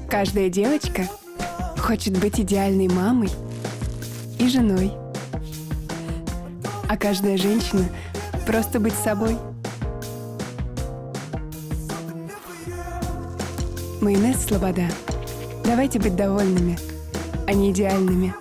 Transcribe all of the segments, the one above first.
Каждая девочка хочет быть идеальной мамой и женой. А каждая женщина просто быть собой. Майонез Слобода. Давайте быть довольными, а не идеальными.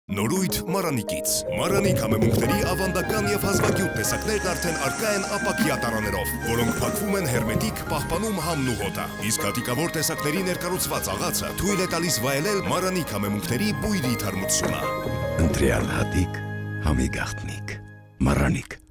Նորույթ Մարանիկից։ Մարանիկ համեմունքների ավանդական եւ հազվագյուտ տեսակներն արդեն առկա են ապակյա տարաներով, որոնք փակվում են հերմետիկ, պահպանում համն ու հոտը։ Իսկ հատիկավոր տեսակների ներկառուցված աղացը թույլ է տալիս վայելել Մարանիկ համեմունքների բույրի թարմությունը։ Ընտրյալ հատիկ, համի գաղտնիք, Մարանիկ։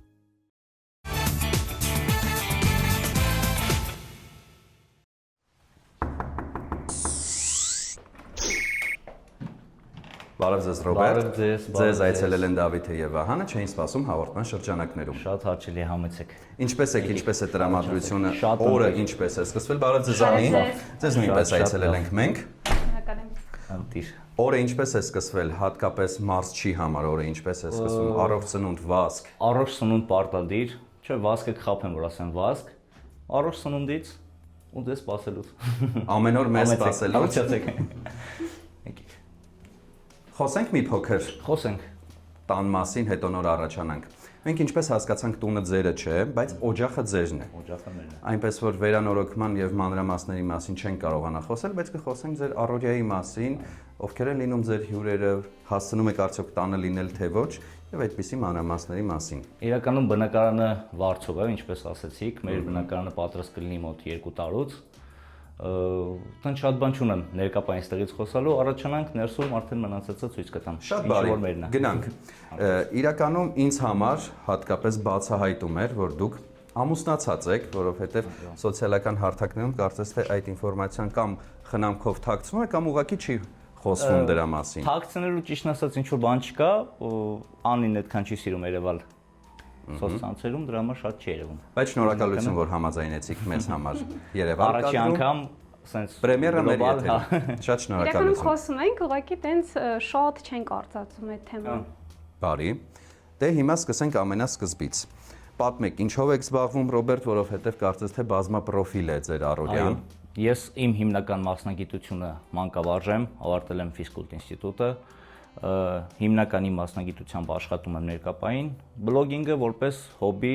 Բարև ձեզ Ռոբերտ, Բարև ձեզ, ձեզ այցելել են Դավիթը եւ Վահանը, չէին սպասում հաղորդման շրջանակներում։ Շատ հաճելի համեցեք։ Ինչպես եք, ինչպես է տրամադրությունը, Շատ օրը ինչպես է սկսվել, բարև ձեզ Անի, ձեզ նույնպես այցելել ենք մենք։ Անտիր։ Օրը ինչպես է սկսվել, հատկապես մարզչի համար օրը ինչպես է սկսվում, առողջ ծնունդ, վազք։ Առողջ սնունդ պարտադիր, չէ, վազքը կխափեմ, որ ասեմ վազք, առողջ սնունդից ու դες սպասելուց։ Ամեն օր մեզ սպասելուց։ Համեցեք։ Խոսենք մի փոքր Խոսենք։ տան մասին, հետո նոր առաջանանք։ Մենք ինչպես հասկացանք տունը ձերը չէ, բայց օջախը ձերն է։ Օջախը մերն է։ Այնպես որ վերանորոգման եւ մանրամասների մասին չեն կարողանա խոսել, բայց կխոսենք ձեր առօրյայի մասին, ովքեր են լինում ձեր հյուրերը, հասցնում եք արդյոք տանը լինել թե ոչ, եւ այդպիսի մանրամասների մասին։ Իրականում բնակարանը վարձով է, ինչպես ասացիք, մեր բնակարանը պատրաստ կլինի մոտ 2 տարուց։ Տան շատ բան չունեմ ներկապային ստեղից խոսալու, առաջանանք ներսում արդեն մնացածը ցույց կտամ։ Շատ բարի, գնանք։ Իրականում ինձ համար հատկապես բացահայտում էր, որ դուք ամուսնացած եք, որովհետև սոցիալական հարթակներում կարծես թե այդ ինֆորմացիան կամ խնամքով թաքցվում է կամ ուղղակի չի խոսվում դրա մասին։ Թաքցնելու ճիշտն ասած ինչ որ բան չկա, Անին այդքան չի սիրում երևալ սոցցանցերում, դրա համար շատ չի երևում։ Բայց շնորհակալություն, որ համաձայնեցիք մեզ համար Երևան կադրում։ Առաջի անգամ սենց պրեմիերա մեր եթերում։ Շատ Իրականում շնորհակալություն։ խոսում ենք, ուղղակի տենց շատ չենք արծացում այդ թեման։ Բարի։ Դե հիմա սկսենք ամենասկզբից։ Պատմեք, ինչով եք զբաղվում Ռոբերտ, որովհետև կարծես թե բազմապրոֆիլ է ձեր առօրյան։ Ես իմ հիմնական մասնագիտությունը մանկավարժ եմ, ավարտել եմ ֆիզկուլտ ինստիտուտը, հիմնական իմ մասնագիտությամբ աշխատում եմ ներկապային, բլոգինգը որպես հոբի,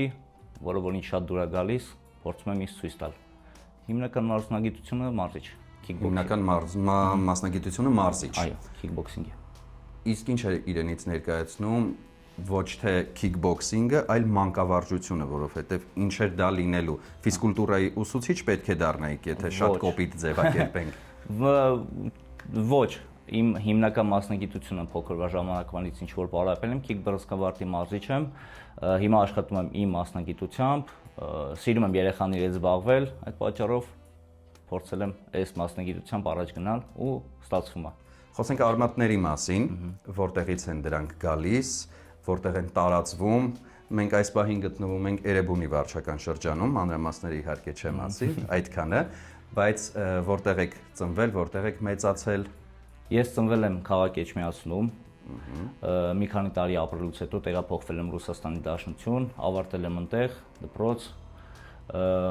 որը որ ինձ շատ դուր է գալիս, փորձում եմ ինձ ցույց տալ։ Հիմնական մասնագիտությունը մարզիչ, քիկբոքսինգ։ Հիմնական մասնագիտությունը մարզիչ։ Այո, քիկբոքսինգ է։ Իսկ ինչ է իրենից ներկայացնում ոչ թե քիկբոքսինգը, այլ մանկավարժությունը, որովհետև ինչեր դա լինելու։ Ֆիզկուլտուրայի ուսուցիչ պետք է դառնայիք, եթե շատ կոպիտ ձևակերպենք։ Ոչ, իմ հիմնական մասնագիտությունը փոքր ժամանակվանից ինչ որ պարապել եմ, քիկբոքսկավարտի մարզիչ եմ, հիմա աշխատում եմ իմ մասնագիտությամբ, սիրում եմ երեխաների հետ զբաղվել, այդ պատճառով փորձել եմ այս մասնագիտությամբ առաջ գնալ ու ստացվում է։ Խոսենք արմատների մասին, որտեղից են դրանք գալիս, որտեղ են տարածվում։ Մենք այս պահին գտնվում ենք Էրեբունի վարչական շրջանում, մանրամասները իհարկե չեմ ասի, այդքանը, բայց որտեղ եք ծնվել, որտեղ եք մեծացել։ Ես ծնվել եմ քաղաք Էջմիածնում, մի քանի տարի ապրելուց հետո տեղափոխվել եմ Ռուսաստանի Դաշնություն, ավարտել եմ այնտեղ դպրոց,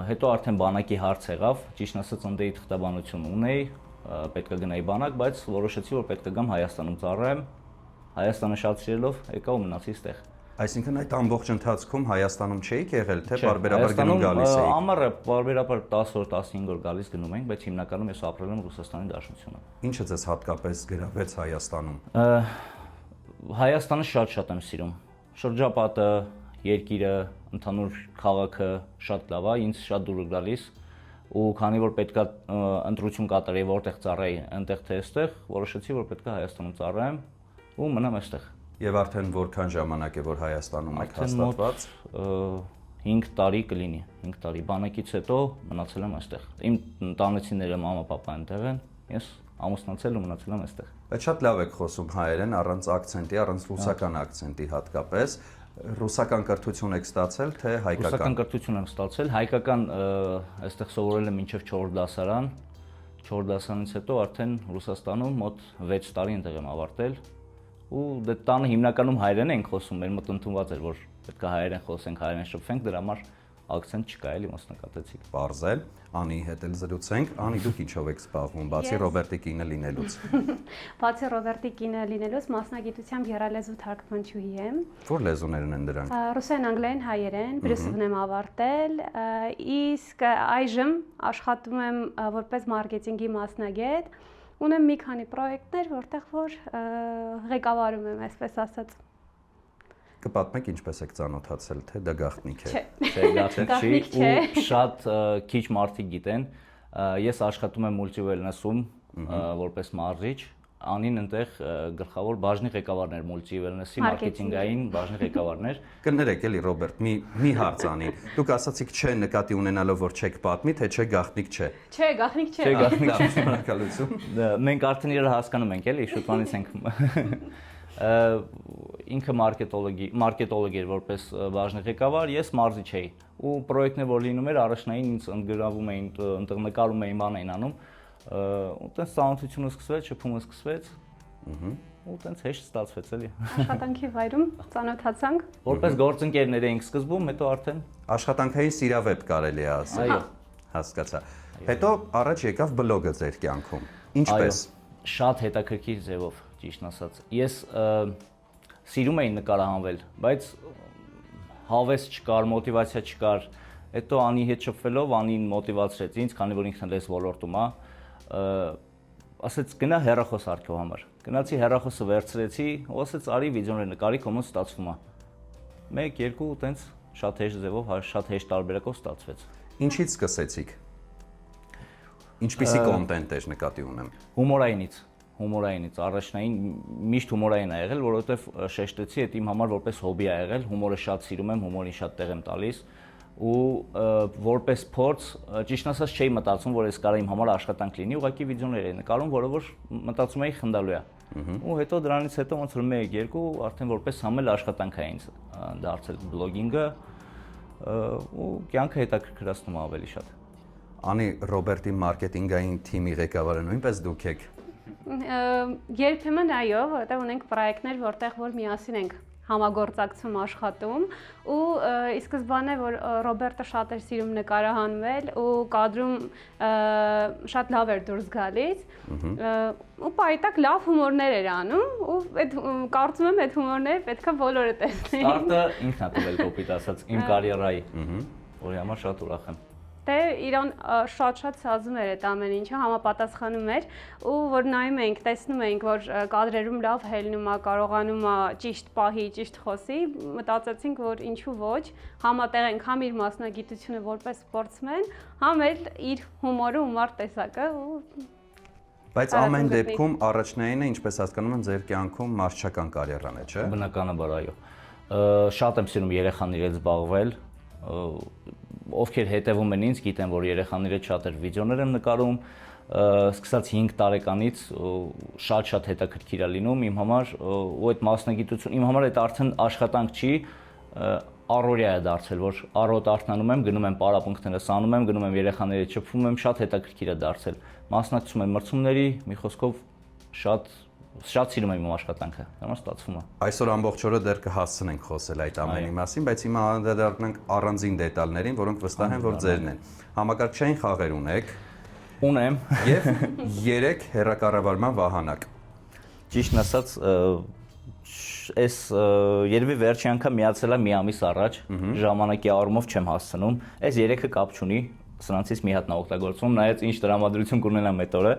հետո արդեն բանակի հարց եղավ, ճիշտն ասած ընդդեի թղթաբանություն ունեի, պետք է գնայի բանակ, բայց որոշեցի, որ պետք է գամ Հայաստանում ծառայեմ, Հայաստանը շատ սիրելով եկա ու մնացի այստեղ։ Այսինքն այդ ամբողջ ընթացքում Հայաստանում չէիք եղել, թե բարբերաբար գնում գալիս էիք։ Ամառը բարբերաբար 10 օր, 15 օր գալիս գնում ենք, բայց հիմնականում ես ապրել եմ Ռուսաստանի Դաշնությունում։ Ինչը ձեզ հատկապես գրավեց Հայաստանում։ Հայաստանը շատ եմ սիրում։ Շրջապատը, երկիրը, ընդհանուր քաղաքը շատ լավ է, ինձ շատ դուր գալիս ու քանի որ պետքա ընտրություն կատարեի որտեղ ծառայի, այնտեղ թե այստեղ, որոշեցի որ պետքա Հայաստանում ծառայեմ ու մնամ այստեղ։ Եվ արդեն որքան ժամանակ է որ Հայաստանում եք հաստատված։ 5 տարի կլինի, 5 տարի բանակից հետո մնացել եմ այստեղ։ Իմ տանեցիները մամա, պապա այնտեղ են, ես ամուսնացել ու մնացել եմ այստեղ։ Բայց շատ լավ եք խոսում հայերեն, առանց ակցենտի, առանց ռուսական ակցենտի հատկապես։ Ռուսական կրթություն եք ստացել, թե հայկական։ Ռուսական կրթություն եմ ստացել, հայկական այստեղ սովորել եմ մինչև 4 դասարան, 4 դասարանից հետո արդեն Ռուսաստանում մոտ 6 տարի այնտեղ եմ ավարտել ու դե տանը հիմնականում հայերեն ենք խոսում, մեր մոտ ընդունված էր, որ պետք է հայերեն խոսենք, հայերեն շփվենք, դրա համար ակցենտ չկա, էլի ոնց նկատեցիք։ Պարզ է, Անի հետ էլ զրուցենք։ Անի, դուք ինչով եք զբաղվում, բացի Ռոբերտի կինը լինելուց։ Բացի Ռոբերտի կինը լինելուց մասնագիտությամբ եռալեզու թարգմանչուհի եմ։ Որ լեզուներն են դրանք։ Ռուսերեն, անգլերեն, հայերեն, բրյուսովն եմ ավարտել, իսկ այժմ աշխատում եմ որպես մարքեթինգի մասնագետ։ Ունեմ մի քանի պրոյեկտներ, որտեղ որ ղեկավարում եմ, այսպես ասած։ Կպատմեք ինչպես եք ծանոթացել, թե դա գաղտնիք է։ Չէ, գաղտնիք չի, ու շատ քիչ մարդիկ գիտեն։ Ես աշխատում եմ Multi-Wellness-ում որպես մարզիչ, Անին այնտեղ գլխավոր բաժնի ղեկավարներ Multi-Wellness-ի մարքեթինգային բաժնի ղեկավարներ։ Կներեք էլի Ռոբերտ, մի հարց Անին։ Դուք ասացիք չէ նկատի ունենալով որ չեք պատմի, թե չէ գաղտնիք չէ։ Չէ, գաղտնիք չէ։ Չէ, գաղտնիք չէ։ Շնորհակալություն։ Մենք արդեն իրար հասկանում ենք, էլի, շուտվանից ենք։ Ինքը մարքետոլոգ էր որպես բաժնի ղեկավար, ես մարզիչ էի։ Ու պրոյեկտներ որ լինում էր, առաջնային ինձ ընդգրավում էին, ընտեղ նկարում էին, բան էին անում։ Ու տենց ծանոթությունը սկսվեց, շփումը սկսվեց։ Ու տենց հեշտ ստացվեց էլի։ Աշխատանքի վայրում ծանոթացանք։ Որպես գործընկերներ էինք սկզբում, հետո արդեն Աշխատանքային սիրավեպ կարելի է ասել։ այո, Հասկացա։ Հետո առաջ եկավ բլոգը ձեր կյանքում։ Ինչպես։ շատ հետաքրքիր ձևով, ճիշտն ասած։ Ես սիրում էի նկարահանվել, բայց հավես չկար, մոտիվացիա չկար։ Հետո Անի հետ շփվելով Անին մոտիվացրեց ինձ, քանի որ ինքն էլ էս ոլորտում է, ասեց գնա հեռախոս առքով համար։ Գնացի հեռախոսը վերցրեցի, ու ասեց արի վիդեոներ նկարի, կոմոդ ստացվում է։ 1-2 տենց շատ հեշտ ձևով, շատ հեշտ տարբերակով ստացվեց։ Ինչից սկսեցիք։ Ինչպիսի կոնտենտ էր նկատի ունեմ։ Հումորայինից առաջնային միշտ հումորային ա եղել, որովհետև շեշտեցի, այդ իմ համար որպես հոբի ա եղել, հումորը շատ սիրում եմ, հումորին շատ տեղ եմ տալիս ու որպես փորձ, ճիշտն ասած չէի մտածում, որ այս կարա իմ համար աշխատանք լինի, ուղղակի վիդեոներ էի նկարում, որը որ մտածում էի խնդալու է։ Ու հետո դրանից հետո ոնց որ 1-2 արդեն որպես համել աշխատանք ա ինձ դարձել բլոգինգը ու կյանքը հետաքրքրացնում է ավելի շատ։ Անի Ռոբերտի մարքեթինգային թիմի ղեկավարը նույնպես դուք եք։ Երբեմն այո, որտեղ ունենք պրոյեկտներ, որտեղ որ միասին ենք համագործակցում աշխատում ու ի սկզբանե որ Ռոբերտը շատ էր սիրում նկարահանվել ու կադրում շատ լավ էր դուրս գալիս ու պայտակ լավ հումորներ էր անում ու այդ կարծում եմ այդ հումորները պետքա բոլորը տեսնեին։ Ստարտը ինքն ա տվել կոպիտ ասած իմ կարիերայի, որի համար շատ ուրախ եմ։ Դե իրան շատ սազում էր այդ ամեն ինչը, համապատասխանում էր ու որ նայում էինք, տեսնում էինք, որ կադրերում լավ հելնում է, կարողանում է ճիշտ պահի, ճիշտ խոսի, մտածեցինք, որ ինչու ոչ, համատեղ ենք համ իր մասնագիտությունը որպես սպորտսմեն, համ էլ իր հումորը ու մարդ տեսակը ու Բայց ամեն դեպքում առաջնայինը, ինչպես հասկանում եմ, ձեր կյանքում մարզչական կարիերան է, չէ՞։ Բնականաբար այո։ Շատ եմ սիրում երեխաների հետ զբաղվել, ովքեր հետևում են ինձ, գիտեն, որ երեխաների հետ շատ վիդեոներ եմ նկարում, սկսած 5 տարեկանից շատ հետաքրքիր է լինում իմ համար, ու այդ մասնագիտություն իմ համար այդ արդեն աշխատանք չի, առօրյա է դարձել, որ առօր արթնանում եմ, գնում եմ պարապմունքները սանում եմ, գնում եմ երեխաների հետ շփվում եմ, շատ հետաքրքիր է դարձել։ Մասնակցում եմ մրցումների, մի խոսքով շատ սիրում եմ իմ աշխատանքը, դա ստացվում է։ Այսօր ամբողջ օրը դեռ կհասցնենք խոսել այդ ամենի մասին, բայց հիմա անդրադառնանք առանձին դետալներին, որոնք վստահ եմ, որ ձերն են։ Համակարգչային խաղեր ունեք։ Ունեմ։ Եվ 3 հեռակառավարման վահանակ։ Ճիշտն ասած, այս երևի վերջի անգամ միացել եմ մի ամիս առաջ, ժամանակի առումով չեմ հասցնում։ Այս 3-ը կապ չունի, սրանցից մի հատն օգտագործում, նայած ինչ տրամադրություն կունենամ այդ օրը։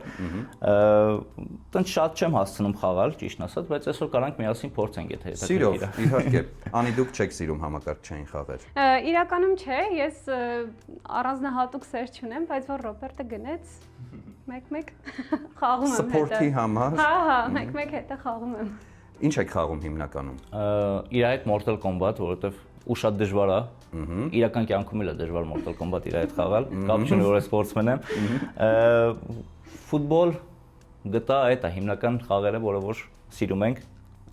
Տենց շատ չեմ հասցնում խաղալ, ճիշտն ասած, բայց այսօր կարանք միասին փորձենք, եթե հետաքրքիր է։ Սիրով, իհարկե։ Անի, դուք չեք սիրում համակարգչային խաղեր։ Իրականում չէ, ես առանձնահատուկ սեր չունեմ, բայց որ Ռոբերտը գնեց մեկ-մեկ խաղում եմ հետը։ Սպորտի համար։ Հա, մեկ-մեկ հետը խաղում եմ։ Ինչ եք խաղում հիմնականում։ Իր հետ Mortal Kombat, որովհետև ու շատ դժվար է։ Իրական կյանքում էլ է դժվար Mortal Kombat իր հետ խաղալ, կապ չունի որ սպորտսմեն եմ։ Ֆուտբոլ, GTA այդ է հիմնական խաղերը, որը որ սիրում ենք։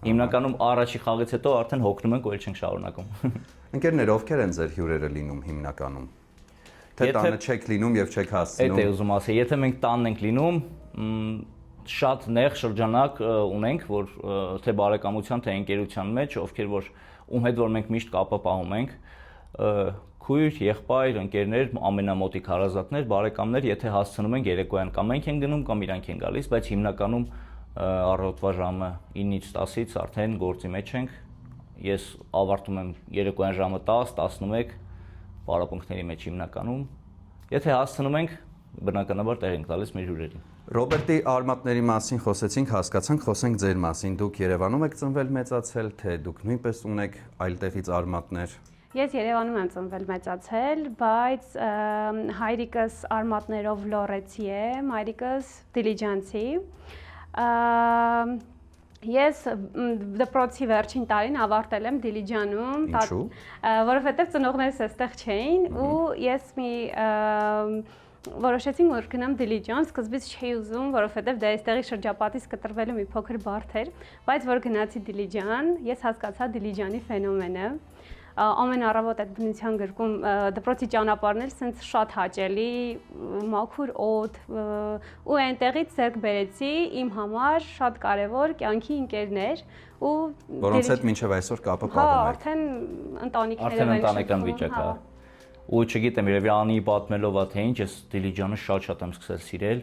Հիմնականում առաջի խաղից հետո արդեն հոգնում ենք ու էլ չենք շարունակում։ Ընկերներ, ովքեր են ձեր հյուրերը լինում հիմնականում։ Թե տանը չեք լինում եւ չեք հասցնում։ Այդ է ուզում ասել, եթե մենք տանն ենք լինում, շատ նեղ շրջանակ ունենք, որ թե բարեկամության, թե ընկերության մեջ, ովքեր որ ում հետ որ մենք միշտ կապը պահում ենք, քույր, եղբայր, ընկերներ, ամենամոտիկ հարազատներ, բարեկամներ, եթե հասցնում են երեկոյան կամ մենք են գնում կամ իրանք են գալիս, բայց հիմնականում առավոտվա ժամը 9-ից 10-ից արդեն գործի մեջ ենք։ Ես ավարտում եմ երեկոյան ժամը 10-11 պարապմունքների մեջ հիմնականում։ Եթե հասցնում ենք, բնականաբար տեղ ենք տալիս մեր հյուրերին։ Ռոբերտի արմատների մասին խոսեցինք, հասկացանք, խոսենք ձեր մասին։ Դուք Երևանում եք ծնվել, մեծացել, թե դուք նույնպես ունեք այլտեղից արմատներ։ Ես Երևանում եմ ծնվել, մեծացել, բայց հայրիկս արմատներով լոռեցի է, մայրիկս դիլիջանցի։ Ես դպրոցի վերջին տարին ավարտել եմ Դիլիջանում, Ինչու՞։ Որովհետև ծնողներս այստեղ չէին ու ես որոշեցինք, որ գնամ Դիլիջան, սկզբից չէի ուզում, որովհետև դա այստեղի շրջապատից կտրվելու մի փոքր բարդ էր, բայց որ գնացի Դիլիջան, ես հասկացա Դիլիջանի ֆենոմենը։ Ամեն առավոտ այդ բնության գրկում դպրոցի ճանապարհն էլ սենց շատ հաճելի, մաքուր օդ ու այնտեղից ձեռք բերեցի իմ համար շատ կարևոր կյանքի ընկերներ ու Որոնց հետ մինչև այսօր կապը պահում եք։ Արդեն ընտանիքներով Արդեն ընտանեկան վիճակ է։ Ու չգիտեմ, երևի անի պատմելով թե ինչ, ես Դիլիջանը շատ եմ սկսել սիրել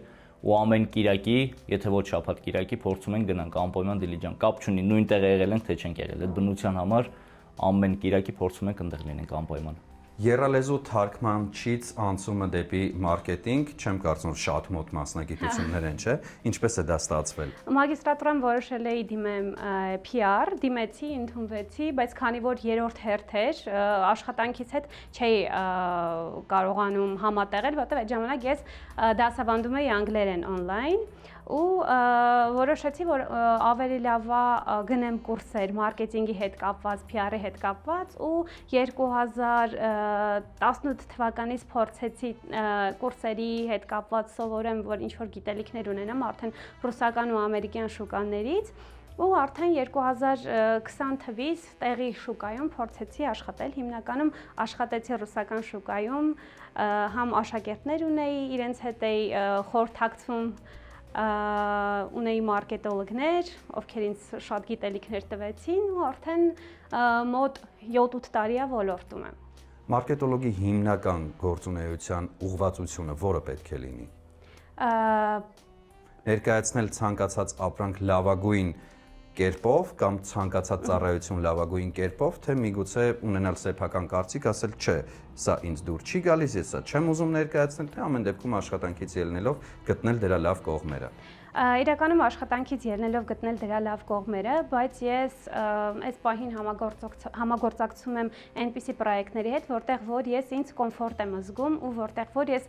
ու ամեն Կիրակի, եթե ոչ շաբաթ Կիրակի փորձում ենք գնանք անպայման Դիլիջան։ Կապ չունի, նույն տեղը եղել ենք, թե չենք եղել։ Այդ բնության համար ամեն Կիրակի փորձում ենք ընդեղ լինենք անպայման։ Եռալեզու թարգմանչից անցումը դեպի մարքեթինգ, չեմ կարծում շատ մոտ մասնագիտություններ են, չէ՞։ Ինչպես է դա ստացվել։ Մագիստրատուրան որոշել էի դիմեմ PR, դիմեցի, ընդունվեցի, բայց քանի որ երրորդ հերթ էր, աշխատանքից հետ չէի կարողանում համատեղել, որտեղ այդ ժամանակ ես դասավանդում էի անգլերեն on-line ու որոշեցի, որ ավելի լավ է գնեմ կուրսեր մարքեթինգի հետ կապված, PR-ի հետ կապված ու 2018 թվականից փորձեցի կուրսերի հետ կապված սովորեմ, որ ինչ-որ գիտելիքներ ունենամ արդեն ռուսական ու ամերիկյան շուկաներից ու արդեն 2020 թվականից տեղի շուկայում փորձեցի աշխատել, հիմնականում աշխատեցի ռուսական շուկայում, համ աշակերտներ ունեի, իրենց հետ էի խորհրդակցում ունեի մարքետոլոգներ, ովքեր ինձ շատ գիտելիքներ տվեցին ու արդեն մոտ 7-8 տարի է ոլորտում եմ։ Մարքետոլոգի հիմնական գործունեության ուղղվածությունը որը պետք է լինի։ Ներկայացնել ցանկացած ապրանք լավագույն կերպով կամ ցանկացած ծառայություն լավագույն կերպով, թե միգուցե ունենալ սեփական կարծիք, ասել չէ, սա ինձ դուր չի գալիս, ես սա չեմ ուզում ներկայացնել, թե ամեն դեպքում աշխատանքից ելնելով գտնել դրա լավ կողմերը։ Իրականում աշխատանքից ելնելով գտնել դրա լավ կողմերը, բայց ես այս պահին համագործակցում եմ այնպիսի պրոյեկտների հետ, որտեղ որ ես ինձ կոմֆորտ եմ զգում ու որտեղ որ ես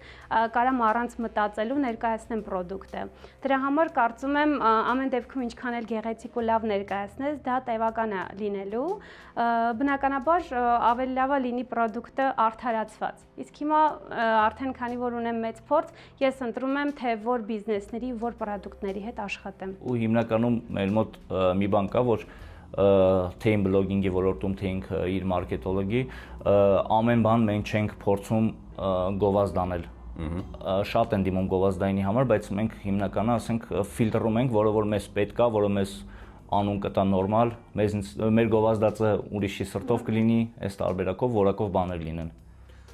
կարամ առանց մտածելու ներկայացնեմ պրոդուկտը։ Դրա համար կարծում եմ ամեն դեպքում ինչքան էլ գեղեցիկ ու լավ ներկայացնես, դա տևական է լինելու։ Բնականաբար ավելի լավ է լինի պրոդուկտը արդարացված։ Իսկ հիմա արդեն քանի որ ունեմ մեծ փորձ, ես ընտրում եմ թե որ բիզնեսների, որ պրոդուկտների հետ աշխատեմ։ Ու հիմնականում մեր մոտ մի բան կա, որ թե իմ բլոգինգի ոլորտում, թե ինքը իր մարքետոլոգի, ամեն բան մենք չենք փորձում գովազդ անել։ Շատ են դիմում գովազդայինի համար, բայց մենք հիմնականը, ասենք, ֆիլտրում ենք, որը որ մեզ պետք է, որը մեզ անուն կտա նորմալ, մեր գովազդածը ուրիշի սրտով կլինի, այս տարբերակով, որակով բաներ լինեն։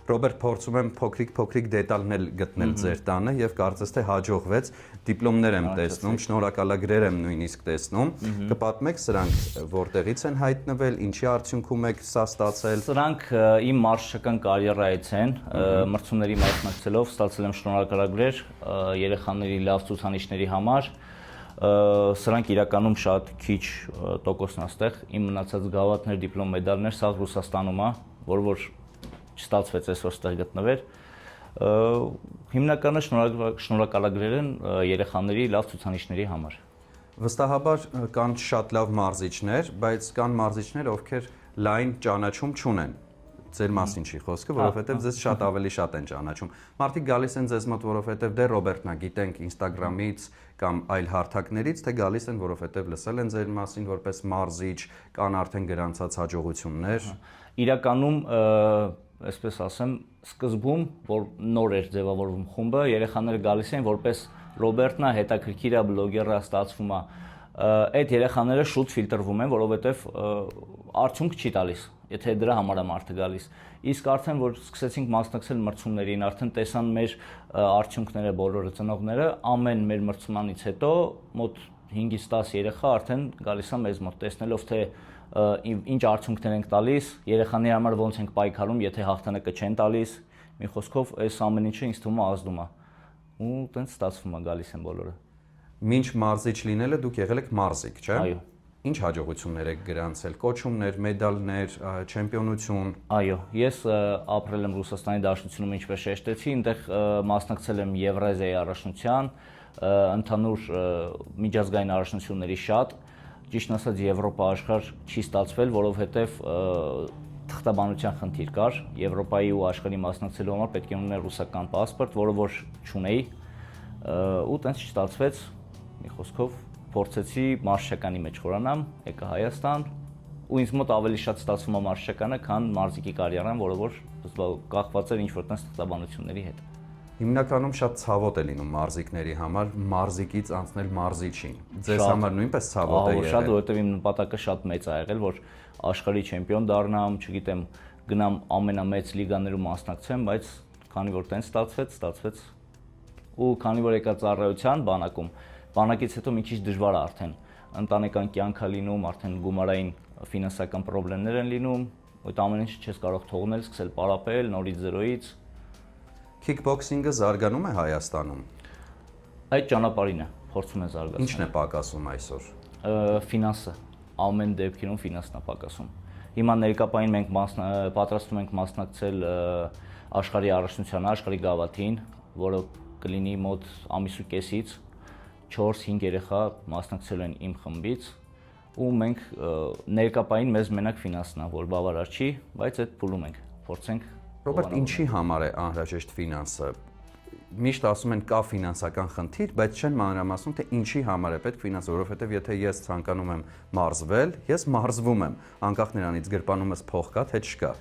Ռոբերտ, փորձում եմ փոքրիկ դետալներ գտնել ձեր տանը եւ կարծես թե հաջողվեց, դիպլոմներ եմ տեսնում, շնորհակալագրեր եմ նույնիսկ տեսնում։ Կպատմեք սրանք որտեղից են հայտնվել, ինչի արդյունքում եք սա ստացել։ Սրանք իմ մարզչական կարիերայից են, մրցումների մասնակցելով ստացել եմ շնորհակալագրեր երեխաների լավ ցուցանիշների համար։ Սրանք իրականում շատ քիչ տոկոսն աստեղ, իմ մնացած գավաթներ, դիպլոմ, մեդալներ սա Ռուսաստանում է, որ չստացվեց այսօր ստեղ գտնվեր։ Հիմնականը շնորհակալագրեր են երեխաների լավ ցուցանիշների համար։ Վստահաբար կան շատ լավ մարզիչներ, բայց կան մարզիչներ, ովքեր լայն ճանաչում չունեն։ Ձեր մասին չի խոսքը, որովհետև ձեզ շատ ավելի շատ են ճանաչում։ Մարդիկ գալիս են ձեզ մոտ, որովհետև դե Ռոբերտն է, գիտենք Instagram-ից կամ այլ հարթակներից, թե գալիս են, որովհետև լսել են ձեր մասին որպես մարզիչ, կան արդեն գրանցած հաջողություններ։ Իրականում, այսպես ասեմ, սկզբում, որ նոր էր ձևավորվում խումբը, երեխաները գալիս են որպես Ռոբերտն է, հետաքրքիր է, բլոգեր է, ստացվում է։ Այդ երեխաները շուտ ֆիլտրվում են, որովհետև արդյունք չի տալիս։ եթե դրա համար է մարդը գալիս։ Իսկ արդեն որ սկսեցինք մասնակցել մրցումներին, արդեն տեսան մեր արդյունքները բոլորը ծնողները, ամեն մեր մրցմանից հետո մոտ 5-ից 10 երեխա արդեն գալիս է մեզ մոտ, տեսնելով թե ինչ արդյունքներ ենք տալիս, երեխաների համար ոնց ենք պայքարում, եթե հաղթանակը չեն տալիս, մի խոսքով այս ամեն ինչը ինձ թվում է ազդում է։ Ու տենց ստացվում է գալիս են բոլորը։ Մինչ մարզիչ լինելը դուք եղել եք մարզիկ, չէ՞։ Այո։ Ինչ հաջողություններ եք գրանցել, կոչումներ, մեդալներ, չեմպիոնություն։ Այո, ես ապրել եմ Ռուսաստանի Դաշնությունում, ինչպես շեշտեցի, այնտեղ մասնակցել եմ Եվրազիայի առաջնության, ընդհանուր միջազգային առաջնությունների շատ, ճիշտն ասած Եվրոպա աշխարհ չի ստացվել, որովհետև թղթաբանության խնդիր կար, Եվրոպայի ու աշխարհի մասնակցելու համար պետք է ունենալ ռուսական պասպորտ, որը որ չունեի, ու տենց չստացվեց, մի խոսքով փորձեցի մարզչականի մեջ խորանամ, եկա Հայաստան, ու ինձ մոտ ավելի շատ ստացվում է մարզչականը, քան մարզիկի կարիերան, որը որ կախված էր ինչ-որ տես թղթաբանությունների հետ։ Հիմնականում շատ ցավոտ է լինում մարզիկների համար մարզիկից անցնել մարզիչին։ Ձեզ համար նույնպես ցավոտ է եղել։ Շատ, որովհետև իմ նպատակը շատ մեծ է եղել, որ աշխարհի չեմպիոն դառնամ, չգիտեմ, գնամ ամենամեծ լիգաներում մասնակցեմ, բայց քանի որ տենց ստացվեց, ու քանի որ եկա ծառայության բանակից հետո մի քիչ դժվար է արդեն ընտանեկան կյանք է լինում, արդեն գումարային ֆինանսական խնդիրներ են լինում, այդ ամեն ինչը չես կարող թողնել, սկսել պարապել նորից զերոյից։ Քիքբոքսինգը զարգանում է Հայաստանում։ Այդ ճանապարհին է, փորձում է զարգացնել։ Ինչն է պակասում այսօր։ Ֆինանսը, ամեն դեպքերում ֆինանսն է պակասում։ Հիմա ներկապային մենք պատրաստում ենք մասնակցել աշխարհի առաջնությանը, աշխարհի գավաթին, որը կլինի մոտ ամիս ու կեսից 4-5 երեխա մասնակցել են իմ խմբից, ու մենք ներկապային մեզ մենակ ֆինանսն է, որ բավարար չի, բայց այդ փուլում ենք, փորձենք։ Ռոբերտ, ինչի համար է անհրաժեշտ ֆինանսը։ Միշտ ասում են կա ֆինանսական խնդիր, բայց չեն մանրամասնում թե ինչի համար է պետք ֆինանսը, որովհետև եթե ես ցանկանում եմ մարզվել, ես մարզվում եմ, անկախ նրանից գրպանումս փող կա թե չկա։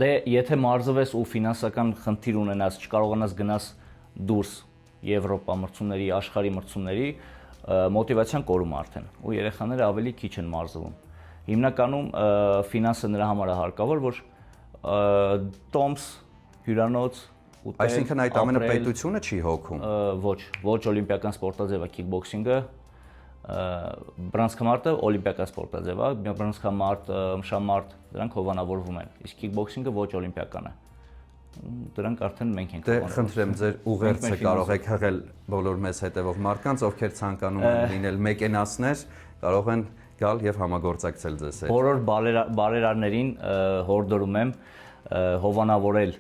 Դե եթե մարզվես ու ֆինանսական խնդիր ունենաս, չկարողանաս գնաս դուրս Եվրոպա մրցումների, աշխարհի մրցումների, մոտիվացիան կորում արդեն, ու երեխաները ավելի քիչ են մարզվում։ Հիմնականում ֆինանսը նրա համար է հարկավոր, որ տոմս, հյուրանոց, ուտել, Այսինքն այդ ամենը պետությունը չի հոգում։ Ոչ օլիմպիական սպորտաձև է քիքբոքսինգը, բռնցքամարտը օլիմպիական սպորտաձև է, բռնցքամարտ, մշամարտ, դրանք հովանավորվում են, իսկ քիքբոքսինգը ոչ օլիմպիական է։ Դրանք արդեն մենք ենք։ Դե խնդրեմ ձեր ուղերձը կարող եք հղել բոլոր մեզ հետևող մարդկանց, ովքեր ցանկանում են լինել մեկենասներ, կարող են գալ եւ համագործակցել ձեզ հետ։ Բոլոր բարերարներին հորդորում եմ հովանավորել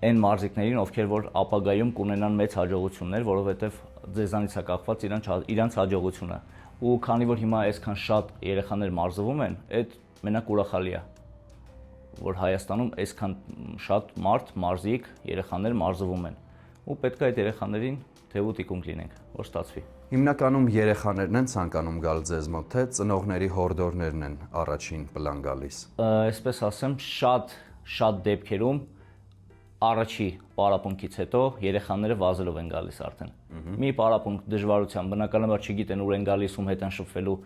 այն մարզիկներին, ովքեր որ ապագայում կունենան մեծ հաջողություններ, որովհետեւ ձեզանից է կախված իրանց հաջողությունը։ Ու քանի որ հիմա այսքան շատ երեխաներ մարզվում են, այդ մենակ ուրախալի է, որ Հայաստանում այսքան շատ մարզիկ երեխաներ մարզվում են, ու պետք է այդ երեխաներին թեև տիկունք լինենք, որ ստացվի։ Հիմնականում երեխաներն են ցանկանում գալ ձեզ մոտ, թե ծնողների հորդորներն են առաջին պլան գալիս։ Այսպես ասեմ, շատ դեպքերում առաջի պարապմունքից հետո երեխաները վազելով են գալիս արդեն։ Մի պարապմունք դժվարության, բնականաբար չգիտեն ուր են գալիս, ում հետ են շփվելու,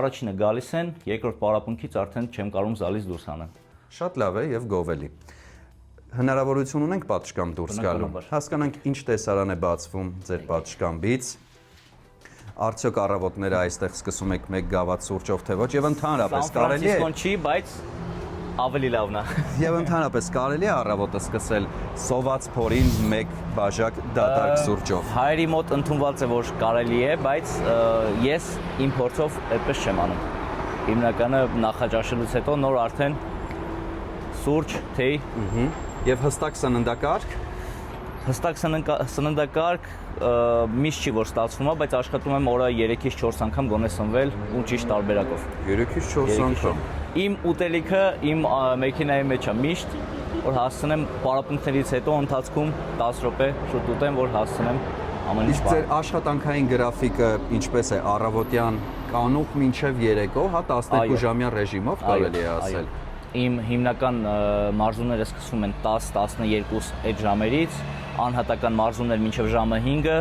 առաջինը գալիս են, երկրորդ պարապմունքից արդեն չեմ կարող զալից դուրս հանեմ։ Շատ լավ է եւ գովելի։ Հնարավորություն ունենք պատշգամբ դուրս գալու։ Հասկանանք ինչ տեսարան է բացվում ձեր պատշգամբից։ Արդյոք առավոտները այստեղ սկսում եք մեկ գավաթ սուրճով թե ոչ, եւ ընդհանրապես կարելի է։ Սան Ֆրանցիսկոն չի, բայց ավելի լավն է։ Եվ ընդհանրապես կարելի է առավոտը սկսել սոված փորին մեկ բաժակ դատարկ սուրճով։ Հայերի մոտ ընդունված է, որ կարելի է, բայց ես իմ փորձով այդպես չեմ անում։ Հիմնականը նախաճաշելուց հետո նոր արդեն սուրճ, թեյ Եվ հստակ սննդակարգ։ Հստակ սննդակարգ միշտ չի որ ստացվում է, բայց աշխատում եմ օրը 3-ից 4 անգամ գոնե սնվել ու ճիշտ տարբերակով։ 3-ից 4 անգամ։ Իմ ուտելիքը իմ մեքենայի մեջ է միշտ, որ հասցնեմ պարապմունքներից հետո ընթացքում 10 րոպե շուտ ուտեմ, որ հասցնեմ ամեն ինչ։ Իսկ ձեր աշխատանքային գրաֆիկը ինչպես է, առավոտյան կանուխ մինչև երեկո, հա 12-ժամյա ռեժիմով կարելի է ասել։ Իմ հիմնական մարզումները սկսվում են 10-12 այդ ժամերից, անհատական մարզումներ մինչև ժամը 5-ը,